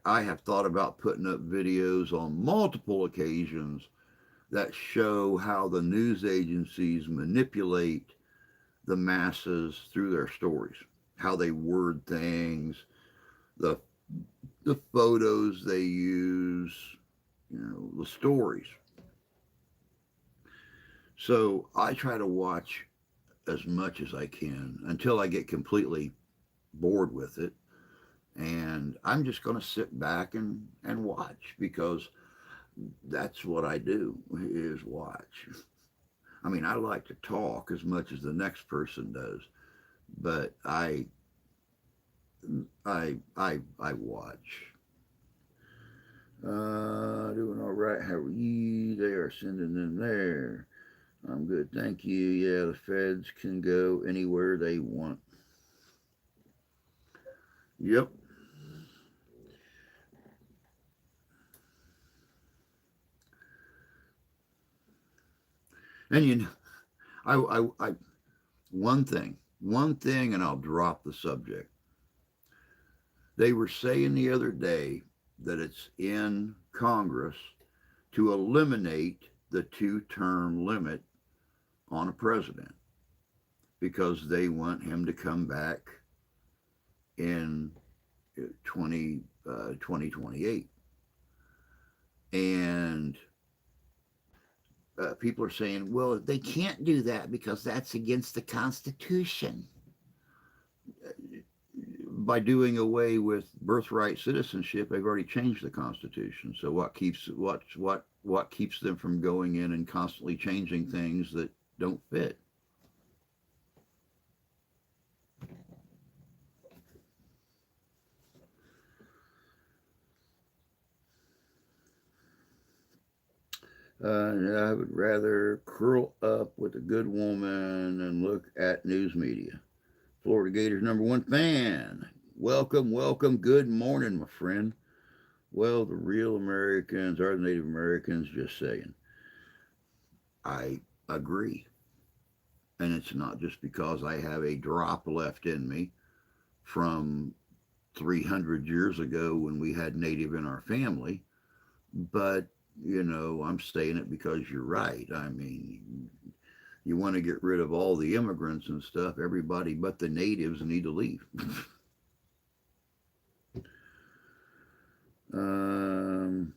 I have thought about putting up videos on multiple occasions that show how the news agencies manipulate the masses through their stories, how they word things, the the photos they use, the stories. So I try to watch as much as I can until I get completely bored with it. And I'm just going to sit back and watch because that's what I do is watch. I mean, I like to talk as much as the next person does, but I watch. Doing all right. How are you? They are sending them there. I'm good, thank you. Yeah, the feds can go anywhere they want. Yep. And I one thing, and I'll drop the subject. They were saying the other day that it's in Congress to eliminate the 2-term limit on a president because they want him to come back in 2028. And people are saying, well, they can't do that because that's against the Constitution. By doing away with birthright citizenship, they've already changed the Constitution. So what keeps them from going in and constantly changing things that don't fit? I would rather curl up with a good woman and look at news media. Florida Gators #1 fan. Welcome, welcome. Good morning, my friend. Well, the real Americans are the Native Americans, just saying. I agree. And it's not just because I have a drop left in me from 300 years ago when we had Native in our family, but, I'm saying it because you're right. I mean, you want to get rid of all the immigrants and stuff, everybody but the natives need to leave. um,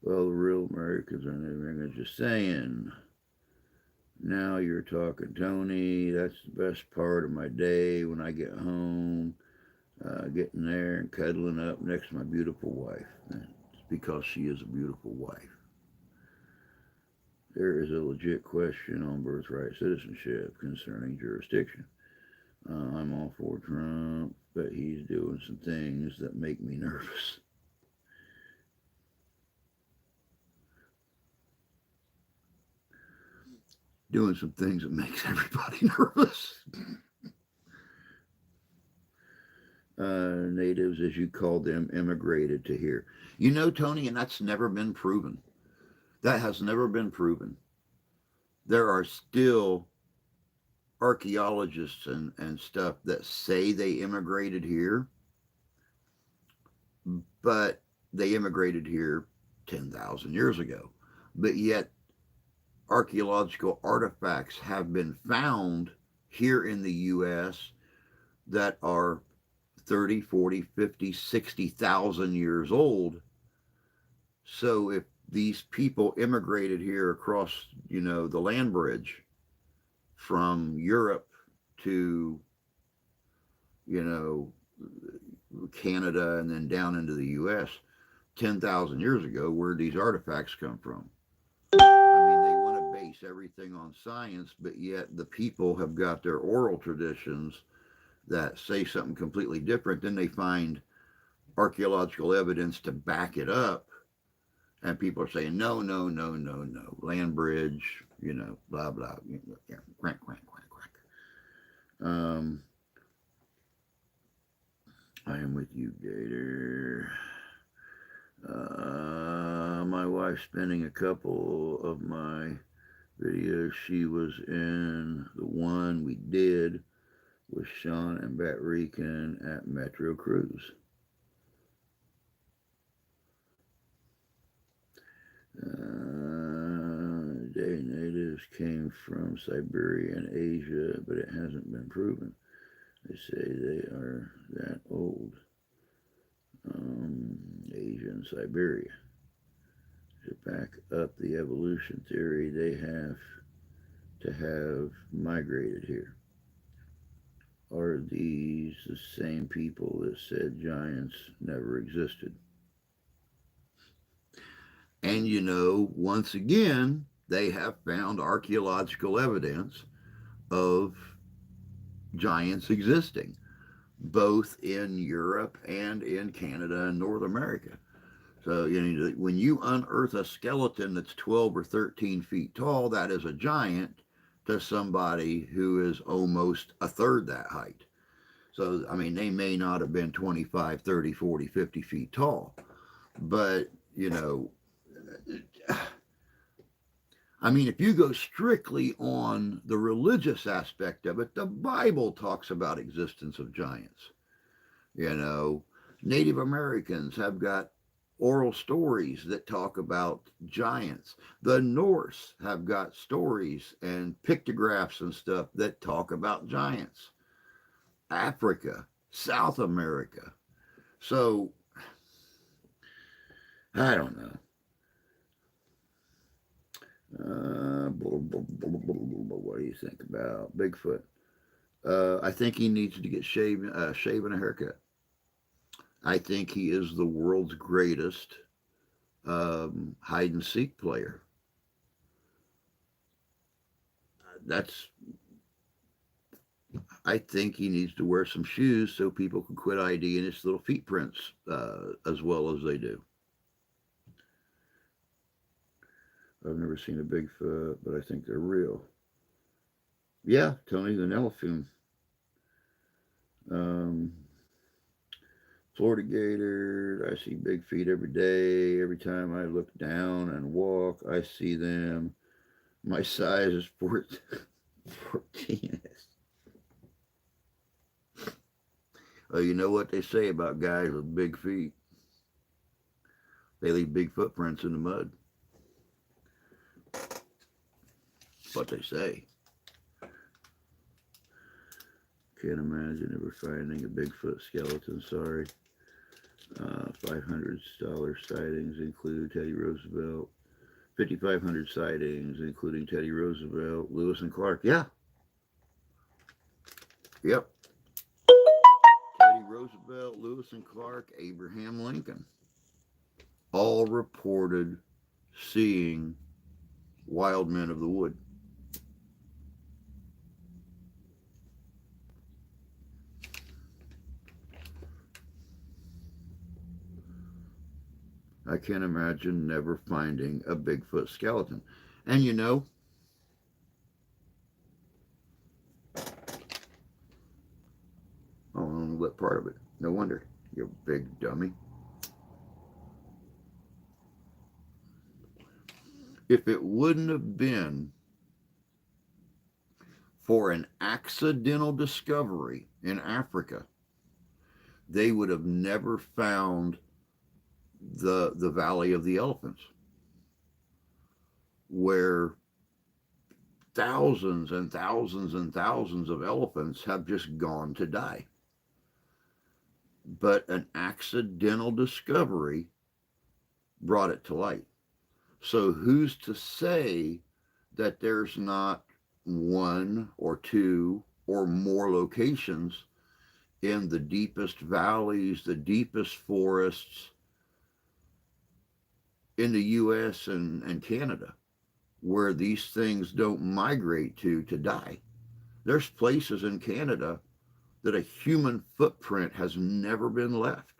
well, the real Americans are Native Americans, just saying. Now you're talking, Tony. That's the best part of my day when I get home, getting there and cuddling up next to my beautiful wife. It's because she is a beautiful wife. There is a legit question on birthright citizenship concerning jurisdiction. I'm all for Trump, but he's doing some things that make me nervous. Doing some things that makes everybody nervous. Natives, as you called them, immigrated to here. Tony, and that's never been proven. That has never been proven. There are still archaeologists and stuff that say they immigrated here, but they immigrated here 10,000 years ago. But yet, archaeological artifacts have been found here in the U.S. that are 30, 40, 50, 60,000 years old. So if these people immigrated here across, the land bridge from Europe to, you know, Canada and then down into the U.S. 10,000 years ago, where'd these artifacts come from? I mean, they want to base everything on science, but yet the people have got their oral traditions that say something completely different. Then they find archaeological evidence to back it up, and people are saying, no, no, no, no, no. Land bridge, blah, blah. Yeah, quack, quack, quack, quack. I am with you, Gator. My wife spending a couple of my videos. She was in the one we did with Sean and Bat Rican at Metro Cruise. Natives came from Siberia and Asia, but it hasn't been proven. They say they are that old. Asia and Siberia. To back up the evolution theory, they have to have migrated here. Are these the same people that said giants never existed? And once again, they have found archaeological evidence of giants existing, both in Europe and in Canada and North America. So, when you unearth a skeleton that's 12 or 13 feet tall, that is a giant to somebody who is almost a third that height. So, I mean, they may not have been 25, 30, 40, 50 feet tall, but, I mean, if you go strictly on the religious aspect of it, the Bible talks about existence of giants. Native Americans have got oral stories that talk about giants. The Norse have got stories and pictographs and stuff that talk about giants. Africa, South America. So, I don't know. What do you think about Bigfoot? I think he needs to get shaven a haircut. I think he is the world's greatest hide and seek player. I think he needs to wear some shoes so people can quit IDing his little feet prints as well as they do. I've never seen a Bigfoot, but I think they're real. Yeah, Tony the Nelfin. Um, Florida gator. I see big feet every day. Every time I look down and walk, I see them. My size is 14. You know what they say about guys with big feet? They leave big footprints in the mud. That's what they say. Can't imagine ever finding a Bigfoot skeleton. Sorry. $500 sightings include Teddy Roosevelt. 5,500 sightings including Teddy Roosevelt, Lewis and Clark. Yeah. Yep. Teddy Roosevelt, Lewis and Clark, Abraham Lincoln. All reported seeing wild men of the wood. I can't imagine never finding a Bigfoot skeleton. And you know, oh, what part of it? No wonder. You big dummy. If it wouldn't have been for an accidental discovery in Africa, they would have never found the Valley of the Elephants, where thousands and thousands and thousands of elephants have just gone to die. But an accidental discovery brought it to light. So who's to say that there's not one or two or more locations in the deepest valleys, the deepest forests in the US and Canada where these things don't migrate to die? There's places in Canada that a human footprint has never been left.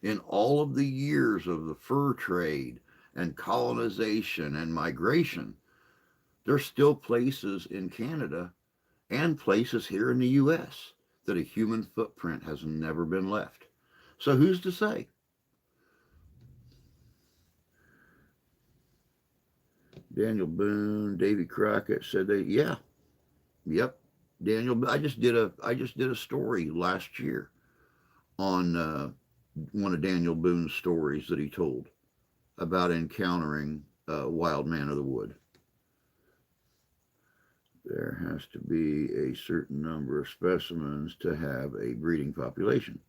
In all of the years of the fur trade and colonization and migration, there's still places in Canada and places here in the US that a human footprint has never been left. So who's to say? Daniel Boone, Davy Crockett said they, yeah, yep. Daniel, I just did a story last year on one of Daniel Boone's stories that he told about encountering a wild man of the wood. There has to be a certain number of specimens to have a breeding population.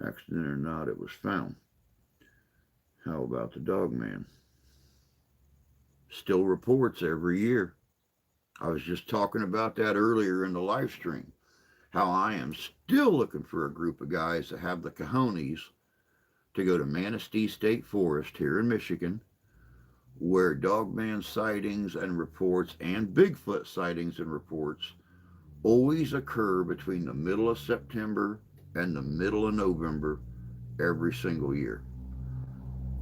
Accident or not, it was found. How about the dog man? Still reports every year. I was just talking about that earlier in the live stream. How I am still looking for a group of guys that have the cojones to go to Manistee State Forest here in Michigan, where dogman sightings and reports and Bigfoot sightings and reports always occur between the middle of September and the middle of November every single year.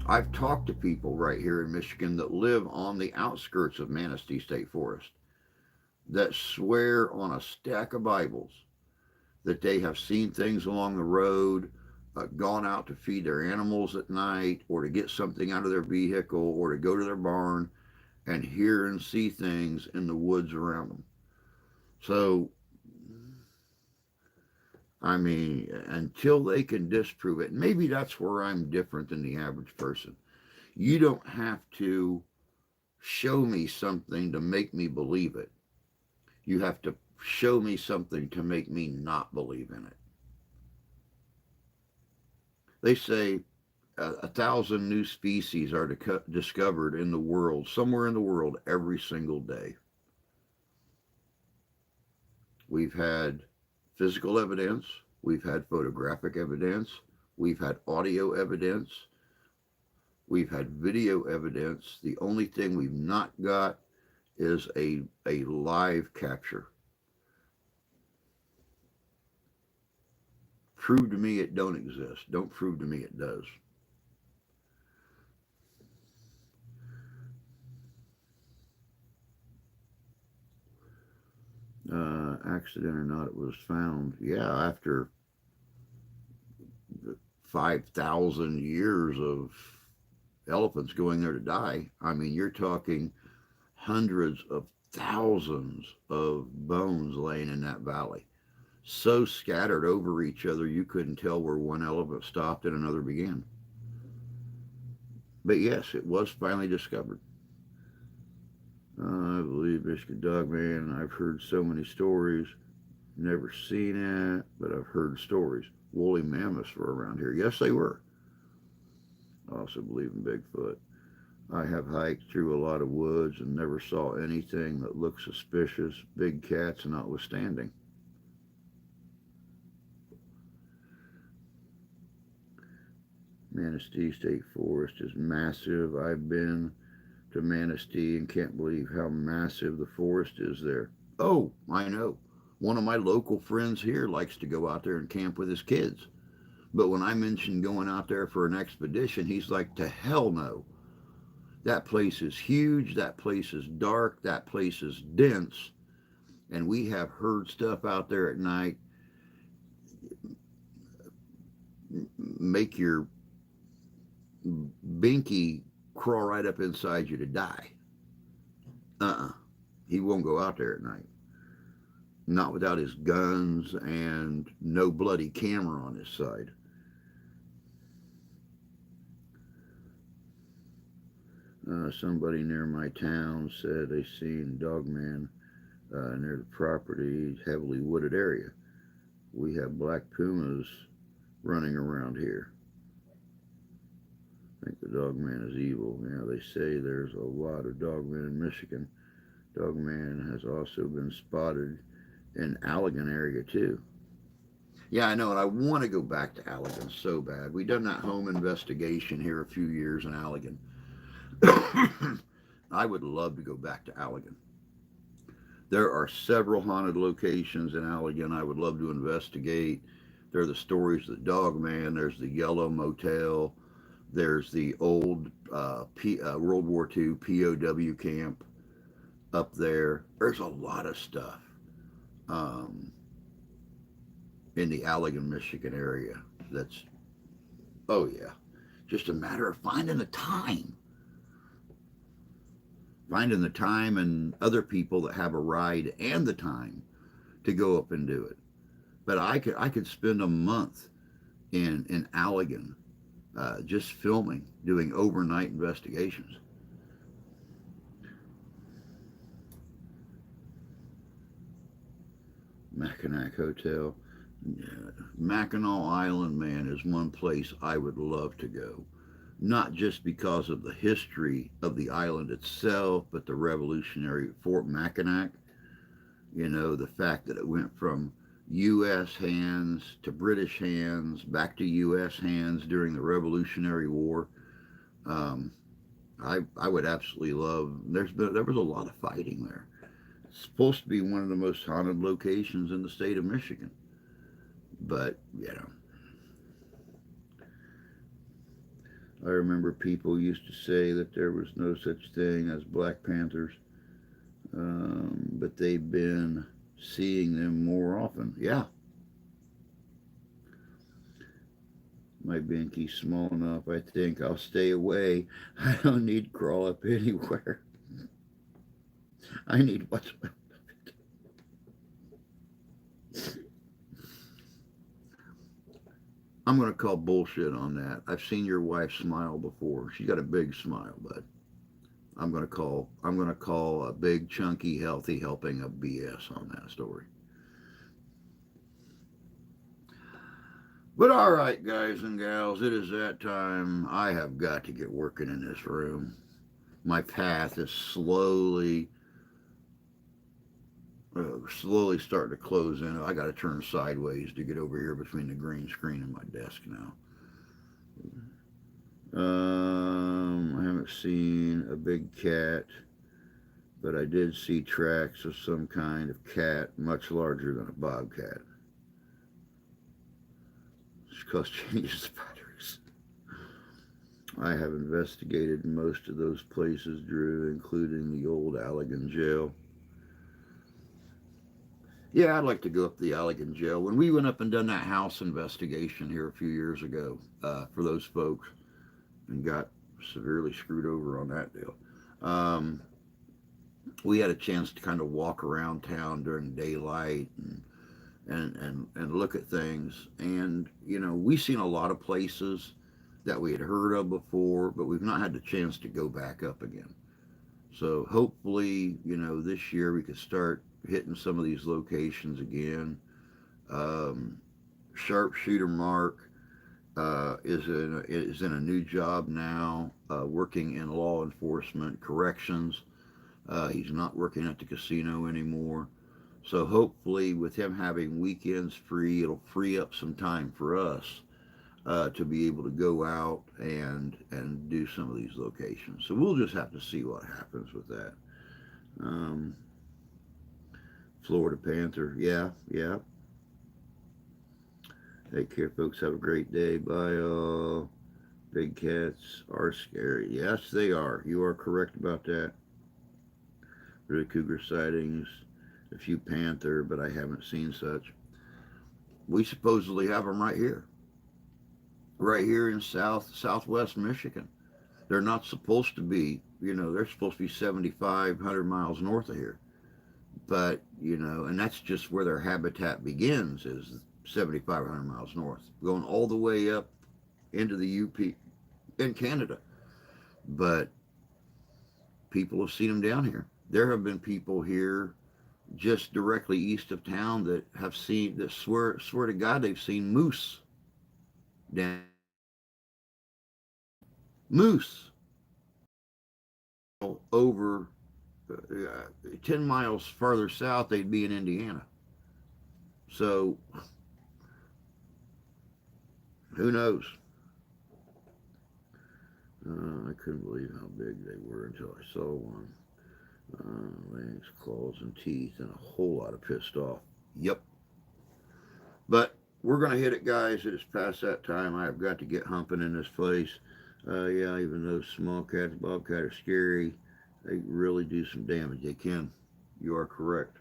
I've talked to people right here in Michigan that live on the outskirts of Manistee State Forest that swear on a stack of Bibles that they have seen things along the road, gone out to feed their animals at night, or to get something out of their vehicle, or to go to their barn and hear and see things in the woods around them. So, I mean, until they can disprove it, maybe that's where I'm different than the average person. You don't have to show me something to make me believe it. You have to show me something to make me not believe in it. They say 1,000 new species are discovered in the world, somewhere in the world, every single day. We've had physical evidence, we've had photographic evidence, we've had audio evidence, we've had video evidence. The only thing we've not got is a live capture. Prove to me it don't exist. Don't prove to me it does. Accident or not, it was found. Yeah, after 5,000 years of elephants going there to die. I mean, you're talking hundreds of thousands of bones laying in that valley, so scattered over each other you couldn't tell where one elephant stopped and another began. But yes, it was finally discovered. I believe Michigan Dog Man. I've heard so many stories. Never seen it, but I've heard stories. Woolly mammoths were around here. Yes, they were. I also believe in Bigfoot. I have hiked through a lot of woods and never saw anything that looked suspicious, big cats notwithstanding. Manistee State Forest is massive. I've been to Manistee and can't believe how massive the forest is there. Oh, I know. One of my local friends here likes to go out there and camp with his kids. But when I mentioned going out there for an expedition, he's like, to hell no. That place is huge. That place is dark. That place is dense. And we have heard stuff out there at night make your binky crawl right up inside you to die. He won't go out there at night. Not without his guns and no bloody camera on his side. Somebody near my town said they seen Dogman near the property, heavily wooded area. We have black pumas running around here. I think the Dogman is evil. Yeah, they say there's a lot of Dogmen in Michigan. Dogman has also been spotted in Allegan area too. Yeah, I know, and I want to go back to Allegan so bad. We done that home investigation here a few years in Allegan. I would love to go back to Allegan. There are several haunted locations in Allegan I would love to investigate. There are the stories of the Dog Man. There's the Yellow Motel. There's the old World War II POW camp up there. There's a lot of stuff um, in the Allegan, Michigan area. That's, oh yeah, just a matter of finding the time. Finding the time and other people that have a ride and the time to go up and do it. But I could spend a month in Allegan just filming, doing overnight investigations. Mackinac Hotel. Mackinac Island, man, is one place I would love to go. Not just because of the history of the island itself, but the Revolutionary Fort Mackinac. You know, the fact that it went from U.S. hands to British hands, back to U.S. hands during the Revolutionary War. Um, I would absolutely love. There was a lot of fighting there. It's supposed to be one of the most haunted locations in the state of Michigan, but you know, I remember people used to say that there was no such thing as Black Panthers, but they've been seeing them more often. Yeah, my binky's small enough. I think I'll stay away. I don't need to crawl up anywhere. I need what's. I'm going to call bullshit on that. I've seen your wife smile before. She got a big smile, but I'm going to call a big chunky healthy helping of BS on that story. But all right, guys and gals, it is that time. I have got to get working in this room. My path is slowly starting to close in. I got to turn sideways to get over here between the green screen and my desk now. I haven't seen a big cat, but I did see tracks of some kind of cat much larger than a bobcat. It's because changes the batteries. I have investigated most of those places, Drew, including the old Allegan jail. Yeah, I'd like to go up the Allegan jail. When we went up and done that house investigation here a few years ago for those folks and got severely screwed over on that deal, um, we had a chance to kind of walk around town during daylight and look at things. And, you know, we've seen a lot of places that we had heard of before, but we've not had the chance to go back up again. So hopefully, you know, this year we could start hitting some of these locations again. Um, Sharpshooter Mark is in a new job now, working in law enforcement corrections. He's not working at the casino anymore. So hopefully, with him having weekends free, it'll free up some time for us to be able to go out and do some of these locations. So we'll just have to see what happens with that. Um, Florida Panther, yeah, yeah. Take care, folks. Have a great day. Bye, all. Big cats are scary. Yes, they are. You are correct about that. There are cougar sightings, a few panther, but I haven't seen such. We supposedly have them right here in southwest Michigan. They're not supposed to be. You know, they're supposed to be 7,500 miles north of here. But you know, and that's just where their habitat begins is 7,500 miles north, going all the way up into the UP in Canada. But people have seen them down here. There have been people here just directly east of town that have seen that swear to God they've seen down moose over 10 miles farther south they'd be in Indiana. So who knows? I couldn't believe how big they were until I saw one. Legs, claws, and teeth, and a whole lot of pissed off. Yep. But we're going to hit it, guys. It is past that time. I have got to get humping in this place. Yeah, even though small cats, bobcat are scary, they really do some damage. They can. You are correct.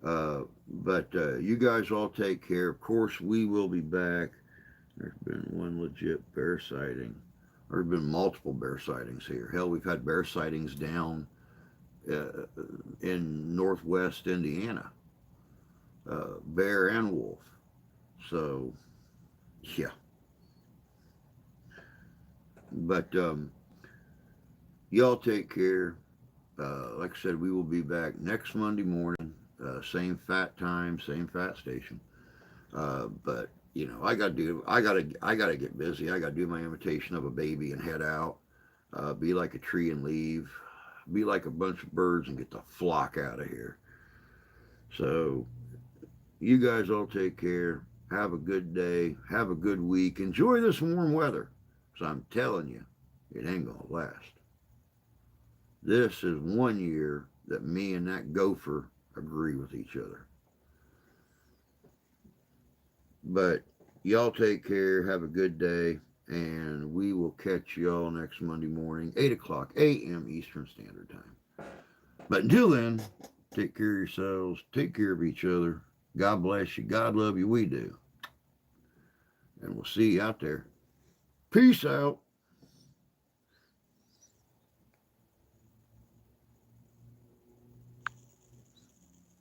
But you guys all take care. Of course, we will be back. There's been one legit bear sighting. There have been multiple bear sightings here. Hell, we've had bear sightings down uh, in northwest Indiana, bear and wolf. So, yeah. But y'all take care. Like I said, we will be back next Monday morning. Same fat time, same fat station. But you know, I gotta get busy. I gotta do my imitation of a baby and head out. Be like a tree and leave. Be like a bunch of birds and get the flock out of here. So you guys all take care. Have a good day. Have a good week. Enjoy this warm weather. So I'm telling you, it ain't gonna last. This is one year that me and that gopher agree with each other. But y'all take care. Have a good day. And we will catch y'all next Monday morning, 8 o'clock a.m. Eastern Standard Time. But until then, take care of yourselves. Take care of each other. God bless you. God love you. We do. And we'll see you out there. Peace out.